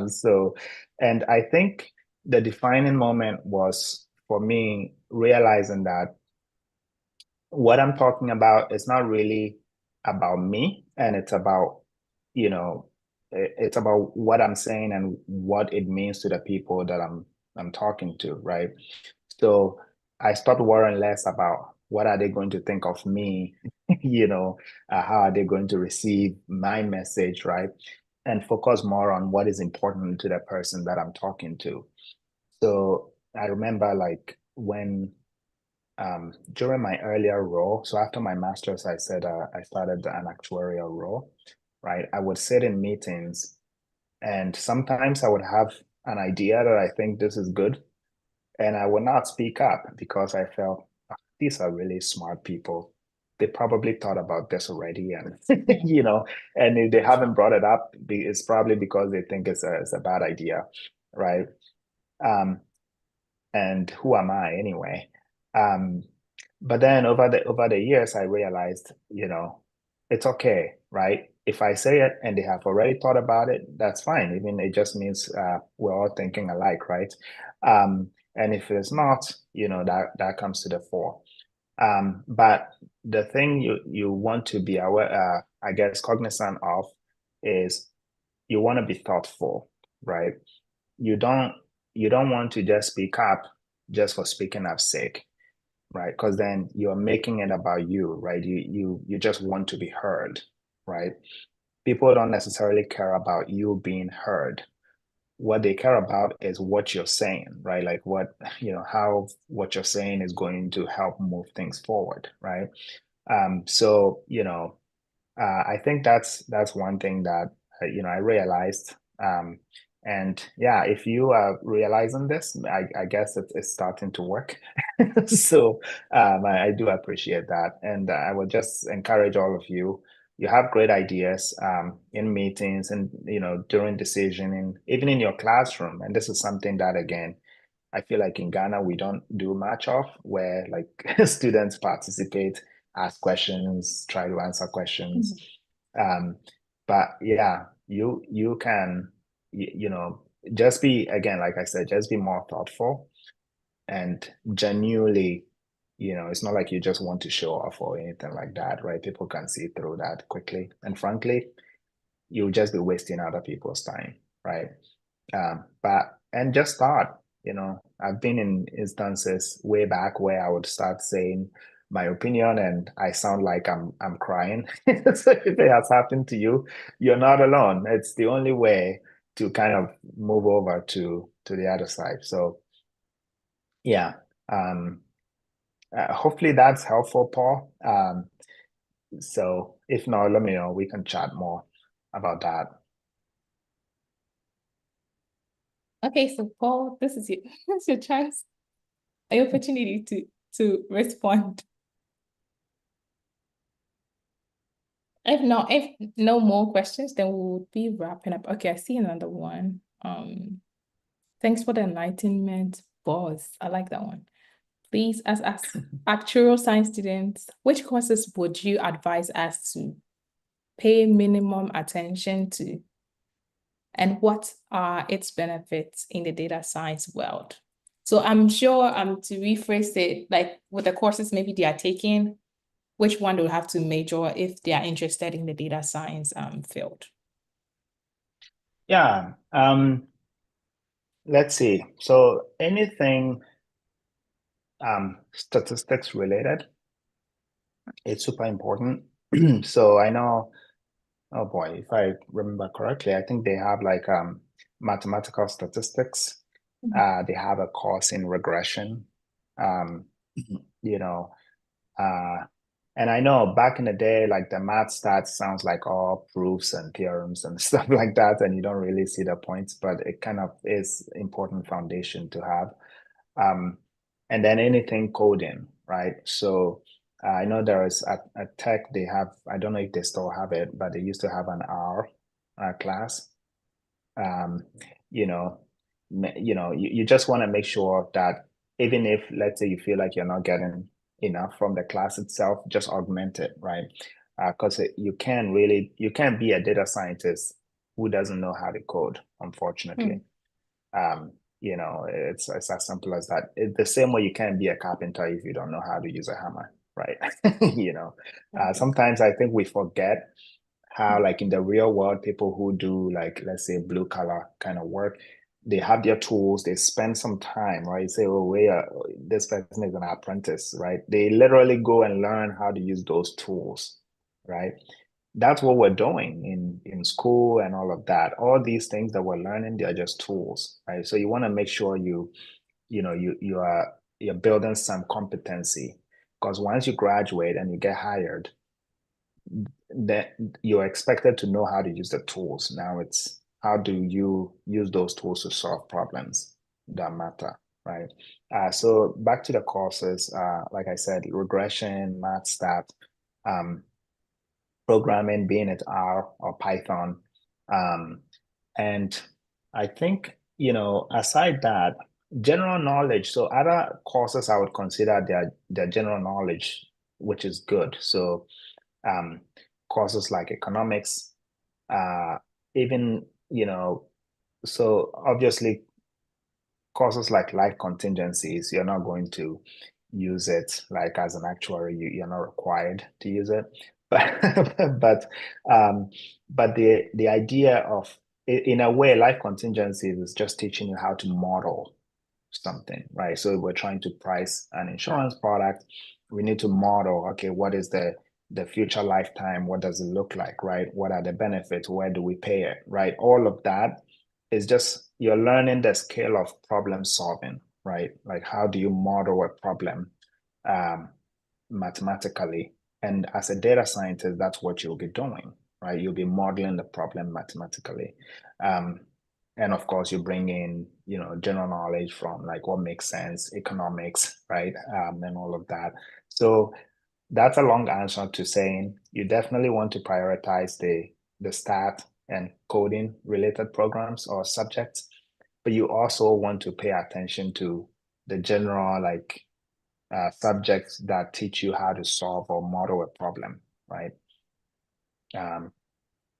So, and I think the defining moment was for me realizing that what I'm talking about is not really about me, and it's about, you know, it's about what I'm saying and what it means to the people that I'm talking to, right? So I stopped worrying less about what are they going to think of me, you know, how are they going to receive my message, right? And focus more on what is important to the person that I'm talking to. So I remember like when during my earlier role, so after my master's, I said I started an actuarial role, right? I would sit in meetings, and sometimes I would have an idea that I think this is good, and I would not speak up because I felt, "Ah, these are really smart people. They probably thought about this already, and you know, and if they haven't brought it up, it's probably because they think it's a bad idea, right? Um, and who am I anyway? Um, but then over the years, I realized, you know, it's okay, right? If I say it and they have already thought about it, that's fine. Even it just means we're all thinking alike, right? And if it's not, you know, that comes to the fore. But the thing you want to be aware, I guess, cognizant of is you want to be thoughtful, right? You don't you don't want to just speak up just for speaking up's sake, right? Because then you're making it about you, right? You just want to be heard, right? People don't necessarily care about you being heard. What they care about is what you're saying, right? Like what, you know, how what you're saying is going to help move things forward, right? So, you know, I think that's one thing that you know, I realized. And yeah, if you are realizing this, I guess it's starting to work. So I do appreciate that, and I will just encourage all of you. You have great ideas in meetings, and you know, during decisioning, even in your classroom. And this is something that again, I feel like in Ghana we don't do much of, where like students participate, ask questions, try to answer questions. Um, but yeah, you can, you know, just be, again, like I said, just be more thoughtful and genuinely, you know, it's not like you just want to show off or anything like that, right? People can see through that quickly. And frankly, you'll just be wasting other people's time, right? But and just start, You know, I've been in instances way back where I would start saying my opinion and I sound like I'm crying. So if it has happened to you, you're not alone. It's the only way to kind of move over to the other side. So yeah, hopefully that's helpful, Paul. So if not, let me know. We can chat more about that. Okay, so Paul, this is your chance, your opportunity to respond. If no more questions, then we'll be wrapping up. Okay, I see another one. Thanks for the enlightenment, boss. I like that one. Please, as actuarial science students, which courses would you advise us to pay minimum attention to? And what are its benefits in the data science world? So I'm sure to rephrase it, like with the courses maybe they are taking, which one they'll have to major if they are interested in the data science field? Yeah. Let's see. So anything statistics related, it's super important. So I know, oh boy, if I remember correctly, I think they have like mathematical statistics. They have a course in regression. You know, and I know back in the day, like the math stats sounds like all proofs and theorems and stuff like that, and you don't really see the points, but it kind of is important foundation to have. And then anything coding, right? So I know there is at Tech, they have, I don't know if they still have it, but they used to have an R class. You know, you just want to make sure that even if, let's say, you feel like you're not getting enough from the class itself, just augment it, right? Because you can't be a data scientist who doesn't know how to code, unfortunately. It's as simple as that. It's the same way you can't be a carpenter if you don't know how to use a hammer, right? Sometimes I think we forget how, like in the real world, people who do like, let's say, blue collar kind of work, they have their tools, they spend some time, right? Say, oh, this person is an apprentice, right? They literally go and learn how to use those tools, right? That's what we're doing in school and all of that. All these things that we're learning, they're just tools, right? So you want to make sure you're building some competency, because once you graduate and you get hired, that you're expected to know how to use the tools. Now it's how do you use those tools to solve problems that matter, right? So back to the courses, like I said, regression, math, stat, programming, being it R or Python. And I think, aside that, general knowledge. So other courses I would consider their general knowledge, which is good. So courses like economics, even, so obviously courses like life contingencies, you're not going to use it like as an actuary, you're not required to use it. But the idea of, in a way, life contingencies is just teaching you how to model something, right? So if we're trying to price an insurance product, we need to model, okay, what is the future lifetime? What does it look like, right? What are the benefits? Where do we pay it, right? All of that is just, you're learning the scale of problem solving, right? Like how do you model a problem mathematically? And as a data scientist, that's what you'll be doing, right? You'll be modeling the problem mathematically. And of course, you bring in, general knowledge from like what makes sense, economics, right? And all of that. So that's a long answer to saying you definitely want to prioritize the stat and coding related programs or subjects, but you also want to pay attention to the general like subjects that teach you how to solve or model a problem, right?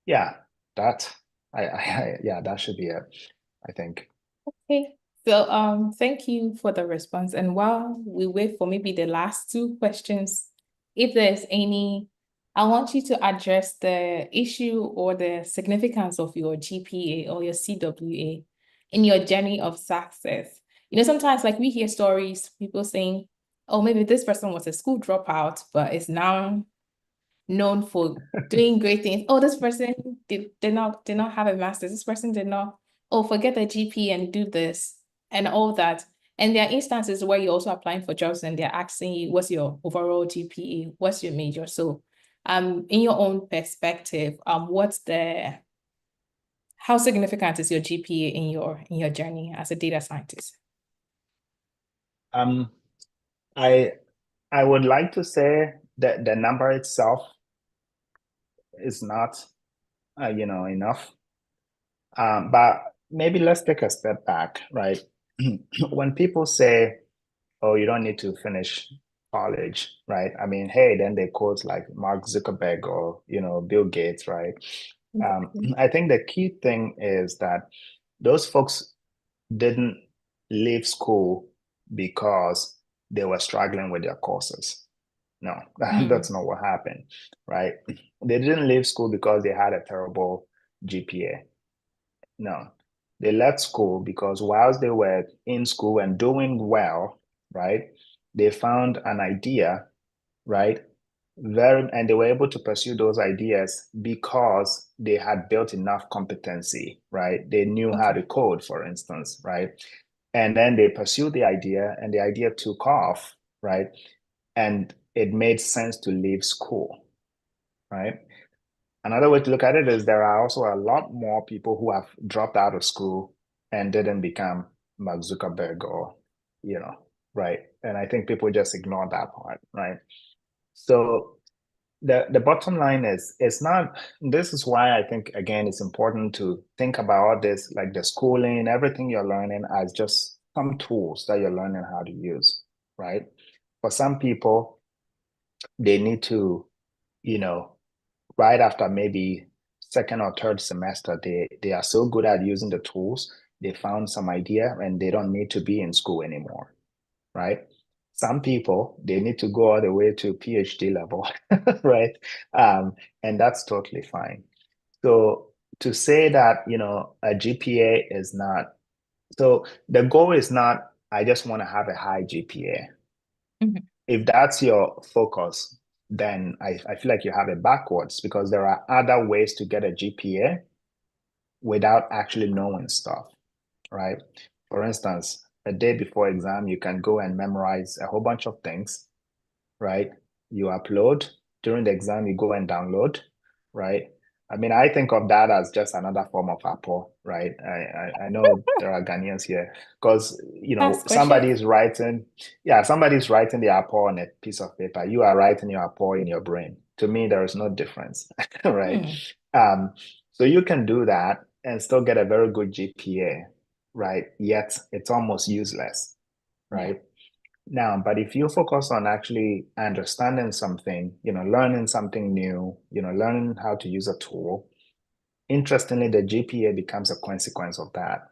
Yeah, that that should be it, I think. Okay. So thank you for the response. And while we wait for maybe the last two questions, if there's any, I want you to address the issue or the significance of your GPA or your CWA in your journey of success. sometimes like we hear stories, people saying, oh, maybe this person was a school dropout, but is now known for doing great things. Oh, this person did not have a master's. This person did not, oh, forget the GP and do this and all that. And there are instances where you're also applying for jobs and they're asking you, what's your overall GPA? What's your major? So in your own perspective, how significant is your GPA in your journey as a data scientist? I would like to say that the number itself is not, enough. But maybe let's take a step back, right? When people say, oh, you don't need to finish college, right? I mean, hey, then they quote like Mark Zuckerberg or, Bill Gates, right? I think the key thing is that those folks didn't leave school because they were struggling with their courses. No, that's not what happened, right? They didn't leave school because they had a terrible GPA. No, they left school because whilst they were in school and doing well, right, they found an idea, right? And they were able to pursue those ideas because they had built enough competency, right? They knew how to code, for instance, right? And then they pursued the idea and the idea took off, right? And it made sense to leave school, right? Another way to look at it is there are also a lot more people who have dropped out of school and didn't become Mark Zuckerberg or, right? And I think people just ignore that part, right? So the bottom line is, it's not, this is why I think, again, it's important to think about all this, like the schooling, everything you're learning as just some tools that you're learning how to use, right? For some people, they need to, right after maybe second or third semester, they are so good at using the tools, they found some idea and they don't need to be in school anymore, right? Some people, they need to go all the way to PhD level, right? And that's totally fine. So to say that, a GPA is not, so the goal is not, I just want to have a high GPA. If that's your focus, then I feel like you have it backwards, because there are other ways to get a GPA without actually knowing stuff, right? For instance, a day before exam, you can go and memorize a whole bunch of things, right? You upload. During the exam, you go and download, right? I mean, I think of that as just another form of Apple, right? I know there are Ghanaians here because, somebody's writing the Apple on a piece of paper. You are writing your Apple in your brain. To me, there is no difference, right? So you can do that and still get a very good GPA, right? Yet it's almost useless, right? Now, but if you focus on actually understanding something, learning something new, learning how to use a tool, interestingly, the GPA becomes a consequence of that.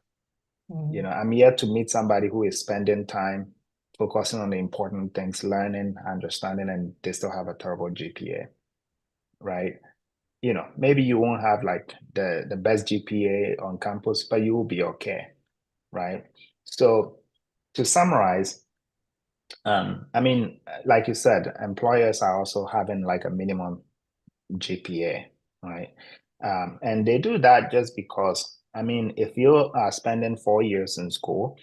I'm yet to meet somebody who is spending time focusing on the important things, learning, understanding, and they still have a terrible GPA, right? Maybe you won't have like the best GPA on campus, but you will be okay, right? So to summarize, I mean, like you said, employers are also having like a minimum GPA, right? And they do that just because, I mean, if you are spending 4 years in school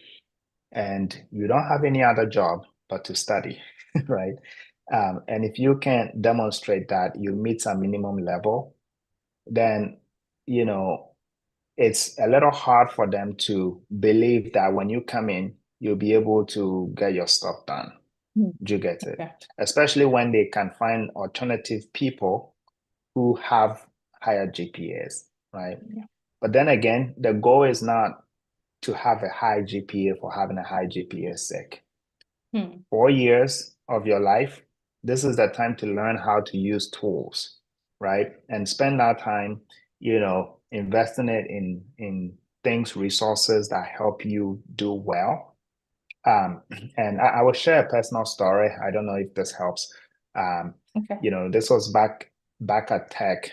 and you don't have any other job but to study, right? And if you can demonstrate that you meet some minimum level, then, it's a little hard for them to believe that when you come in, you'll be able to get your stuff done. Do you get it? Especially when they can find alternative people who have higher GPAs, right? But then again, the goal is not to have a high GPA for having a high GPA sake. 4 years of your life, this is the time to learn how to use tools, right? And spend that time, investing it in things, resources that help you do well. And I will share a personal story. I don't know if this helps. This was back at Tech.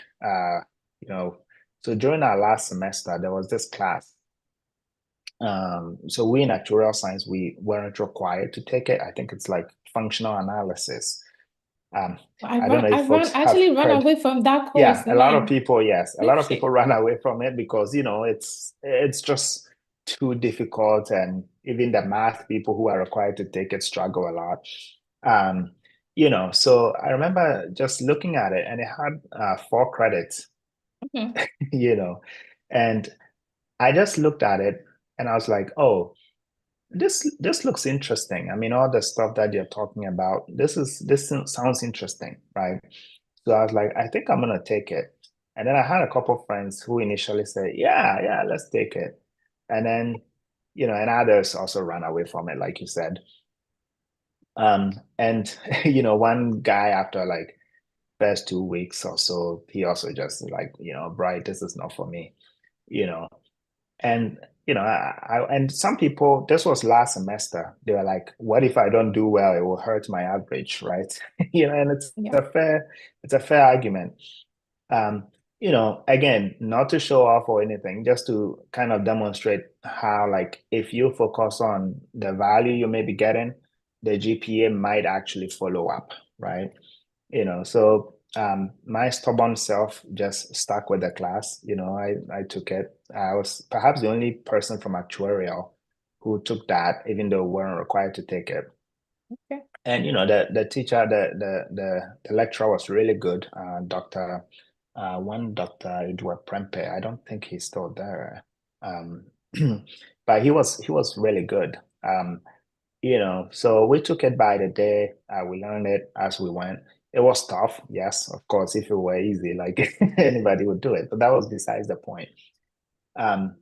So during our last semester, there was this class, So we in actuarial science, we weren't required to take it. I think it's like functional analysis. I don't know if folks have actually run heard. away from that Yeah, course. a lot of Man. people, yes, a lot of Okay. people run away from it because, it's just too difficult, and even the math people who are required to take it struggle a lot. So I remember just looking at it, and it had 4 credits, Mhm. and I just looked at it and I was like, oh, this looks interesting. I mean, all the stuff that you're talking about, this sounds interesting, right? So I was like, I think I'm gonna take it. And then I had a couple of friends who initially said, yeah, let's take it. And then, and others also ran away from it, like you said. And one guy after like first 2 weeks or so, he also just like, Bright, this is not for me, you know. And and some people, this was last semester, they were like, what if I don't do well? It will hurt my average, right? And Yeah. it's a fair argument. Um, again, not to show off or anything, just to kind of demonstrate how, like, if you focus on the value you may be getting, the GPA might actually follow up, right? So my stubborn self just stuck with the class. I took it. I was perhaps the only person from actuarial who took that, even though we weren't required to take it. Okay. And the teacher, the lecturer was really good. Dr. Dr. Edward Prempe. I don't think he's still there. Um, but he was really good. So we took it by the day. We learned it as we went. It was tough, yes, of course. If it were easy, like anybody would do it, but that was besides the point. Um,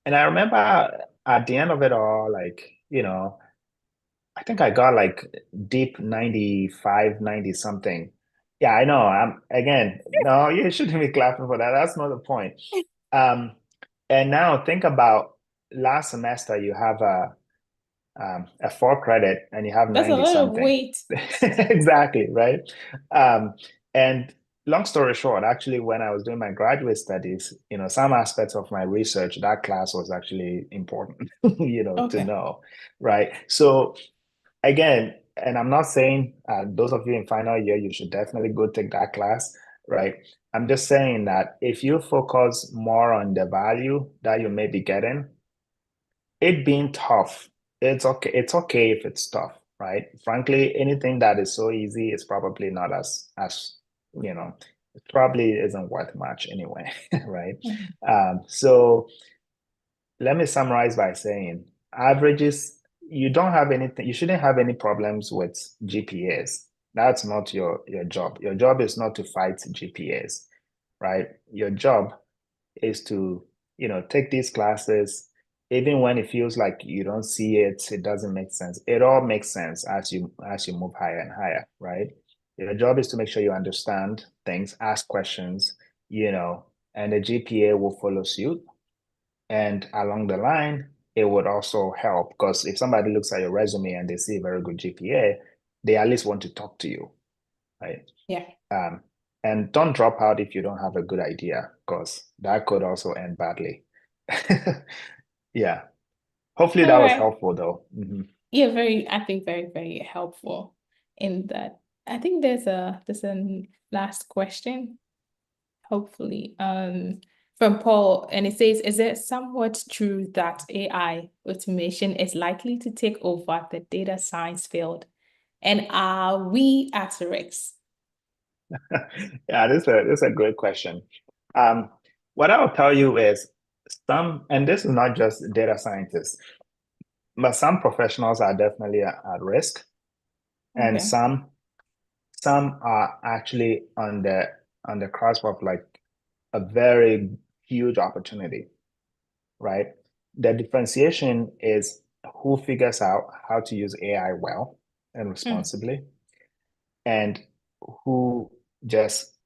and I remember at the end of it all, like, I think I got like deep 95, 90 something. Yeah, I know. Again, no, you shouldn't be clapping for that. That's not the point. Um, and now think about last semester, you have a 4 credit and you have That's a 90 lot of something. weight. Exactly, right? And long story short, actually, when I was doing my graduate studies, some aspects of my research, that class was actually important, to Okay. know, right? So again, and I'm not saying those of you in final year, you should definitely go take that class, right? I'm just saying that if you focus more on the value that you may be getting, it being tough, it's okay. It's okay if it's tough, right? Frankly, anything that is so easy is probably not as it probably isn't worth much anyway, right? Mhm. So let me summarize by saying averages, you don't have anything, you shouldn't have any problems with GPAs. That's not your job. Your job is not to fight GPAs, right? Your job is to, take these classes, even when it feels like you don't see it, it doesn't make sense. It all makes sense as you move higher and higher, right? Your job is to make sure you understand things, ask questions, and the GPA will follow suit. And along the line, it would also help because if somebody looks at your resume and they see a very good GPA, they at least want to talk to you, right? Yeah. And don't drop out if you don't have a good idea, because that could also end badly. Yeah. Hopefully All that was right. helpful though. Mm-hmm. Yeah, I think very, very helpful in that. I think there's a last question, hopefully. From Paul, and it says, is it somewhat true that AI automation is likely to take over the data science field? And are we at risk? Yeah, this is a great question. Um, what I'll tell you is and this is not just data scientists, but some professionals are definitely at risk, and Okay. some are actually on the cusp of like a very huge opportunity, right? The differentiation is who figures out how to use AI well and Mm. responsibly, and who just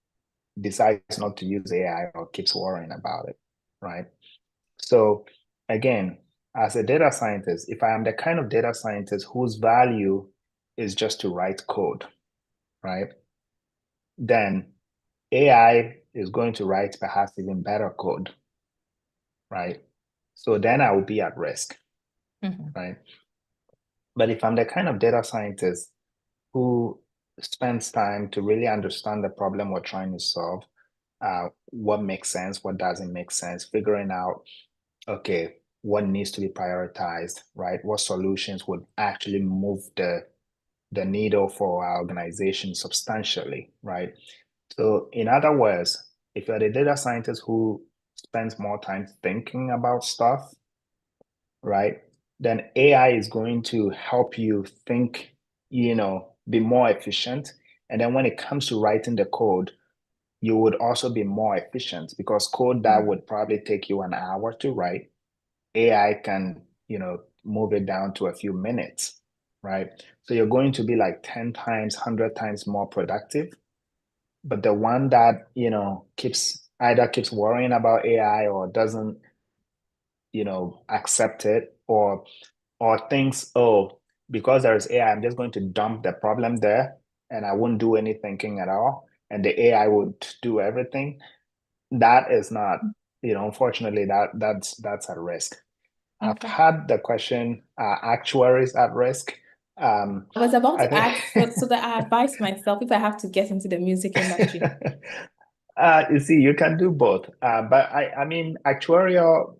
decides not to use AI or keeps worrying about it, right? So again, as a data scientist, if I am the kind of data scientist whose value is just to write code, right? Then AI is going to write perhaps even better code, right? So then I will be at risk, right? But if I'm the kind of data scientist who spends time to really understand the problem we're trying to solve, what makes sense, what doesn't make sense, figuring out, okay, what needs to be prioritized, right? What solutions would actually move the needle for our organization substantially, right? So in other words, if you're the data scientist who spends more time thinking about stuff, right, then AI is going to help you think, be more efficient. And then when it comes to writing the code, you would also be more efficient because code that would probably take you an hour to write, AI can, move it down to a few minutes, right? So you're going to be like 10 times, 100 times more productive. But the one that, keeps worrying about AI or doesn't, accept it or thinks, oh, because there's AI, I'm just going to dump the problem there and I won't do any thinking at all. And the AI would do everything. That is not, unfortunately, that's at risk. I've had the question, actuaries at risk. I was about to ask, so that I advise myself if I have to get into the music industry. You see, you can do both. But I mean, actuarial,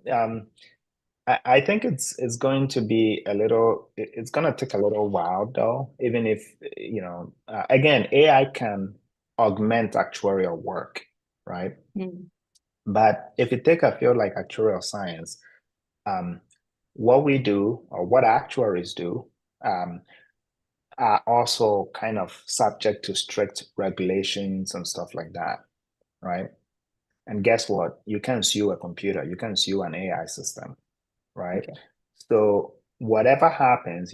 I think it's going to be it's going to take a little while though, even if, again, AI can augment actuarial work, right? But if you take a field like actuarial science, what we do or what actuaries do are also kind of subject to strict regulations and stuff like that, right? And guess what? You can sue a computer, you can sue an AI system, right? Okay. So whatever happens,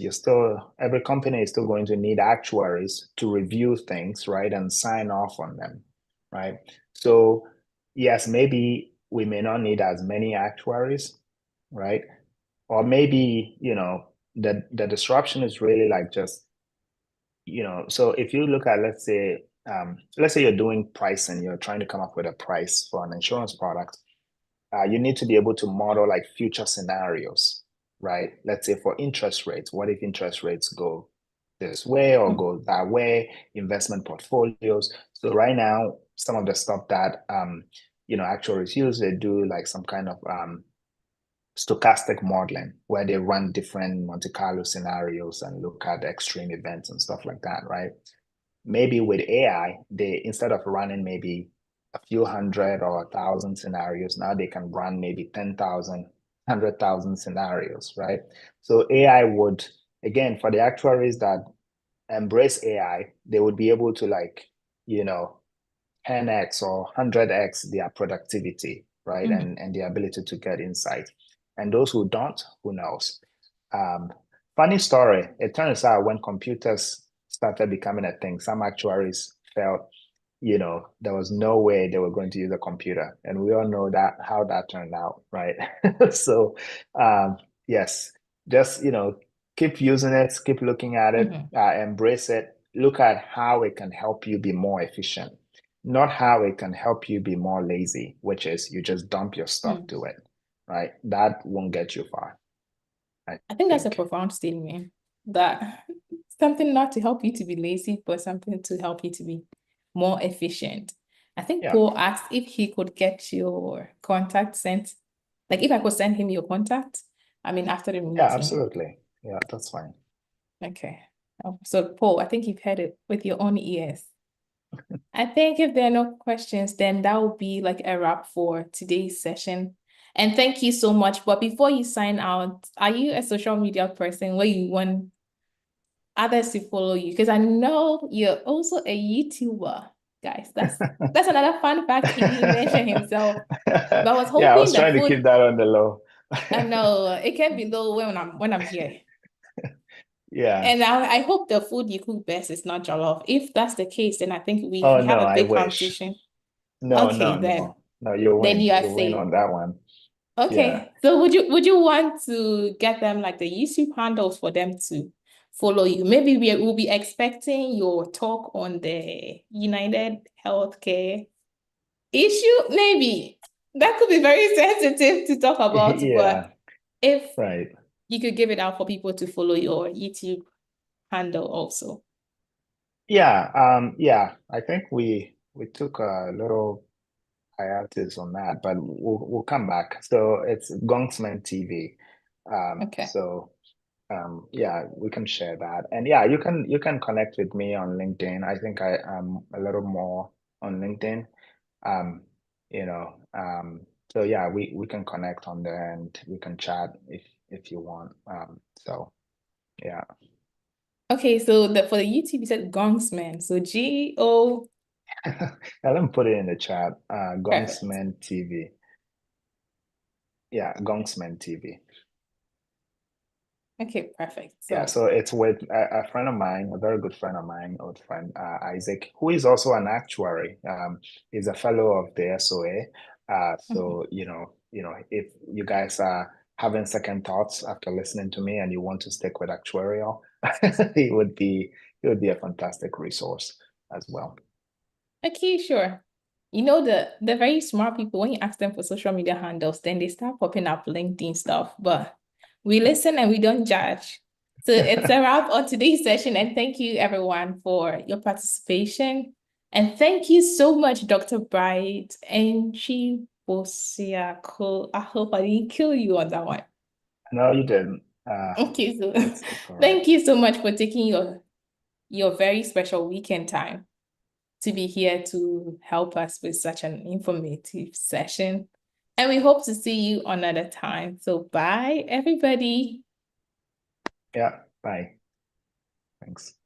every company is still going to need actuaries to review things, right? And sign off on them, right? So yes, maybe we may not need as many actuaries, right? Or maybe, the disruption is really like just, so if you look at, let's say you're doing pricing, you're trying to come up with a price for an insurance product, you need to be able to model like future scenarios, right? Let's say for interest rates, what if interest rates go this way or go that way, investment portfolios. So right now, some of the stuff that, actuaries use, they do like some kind of stochastic modeling where they run different Monte Carlo scenarios and look at extreme events and stuff like that, right? Maybe with AI, instead of running maybe a few hundred or 1,000 scenarios, now they can run maybe 10,000, 100,000 scenarios, right? So AI would, again, for the actuaries that embrace AI, they would be able to 10x or 100x their productivity, right? And the ability to get insight. And those who don't, who knows? Funny story, it turns out when computers started becoming a thing, some actuaries felt, there was no way they were going to use a computer. And we all know how that turned out, right? So yes, just, keep using it, keep looking at it, embrace it, look at how it can help you be more efficient, not how it can help you be more lazy, which is you just dump your stuff to it, right? That won't get you far. I think that's a profound statement, that something not to help you to be lazy, but something to help you to be more efficient. I think Paul asked if he could get your contact sent, like if I could send him your contact, after the meeting. Yeah, absolutely. Yeah, that's fine. Okay. So Paul, I think you've heard it with your own ears. I think if there are no questions, then that will be like a wrap for today's session. And thank you so much. But before you sign out, are you a social media person where you want others to follow you? Because I know you're also a YouTuber, guys. That's another fun fact he didn't mention himself. But I was hoping I was trying to keep that on the low. I know it can be low when I'm here. Yeah. And I hope the food you cook best is not jollof. If that's the case, then I think we have a big competition. No, okay, no, you win. Then you are win on that one. Okay. Yeah. So would you want to get them like the YouTube handles for them to follow you? Maybe we'll be expecting your talk on the United Healthcare issue. Maybe that could be very sensitive to talk about, but if Right. you could give it out for people to follow your YouTube handle also. Yeah, I think we took a little hiatus on that, but we'll come back. So it's Gongsman TV. Okay. So yeah, we can share that. And yeah, you can connect with me on LinkedIn. I think I am a little more on LinkedIn. Um, you know, so yeah, we can connect on there and we can chat if you want. So yeah. Okay, so for the YouTube, you said Gongsman. So G-O. Let me put it in the chat. Perfect. Gongsman TV. Yeah, Gongsman TV. Okay, perfect. Yeah, So so it's with a friend of mine, a very good friend of mine, old friend, Isaac, who is also an actuary. He's a fellow of the SOA. So if you guys are having second thoughts after listening to me and you want to stick with actuarial, it would be a fantastic resource as well. okay, sure. You know, the very smart people, when you ask them for social media handles, then they start popping up LinkedIn stuff. But we listen and we don't judge. So it's a wrap on today's session. And thank you, everyone, for your participation. And thank you so much, Dr. Bright Antwi Bosiako. I hope I didn't kill you on that one. No, you didn't. Okay, so It's all right. thank you so much for taking your very special weekend time to be here to help us with such an informative session. And we hope to see you another time. So bye, everybody. Yeah, bye. Thanks.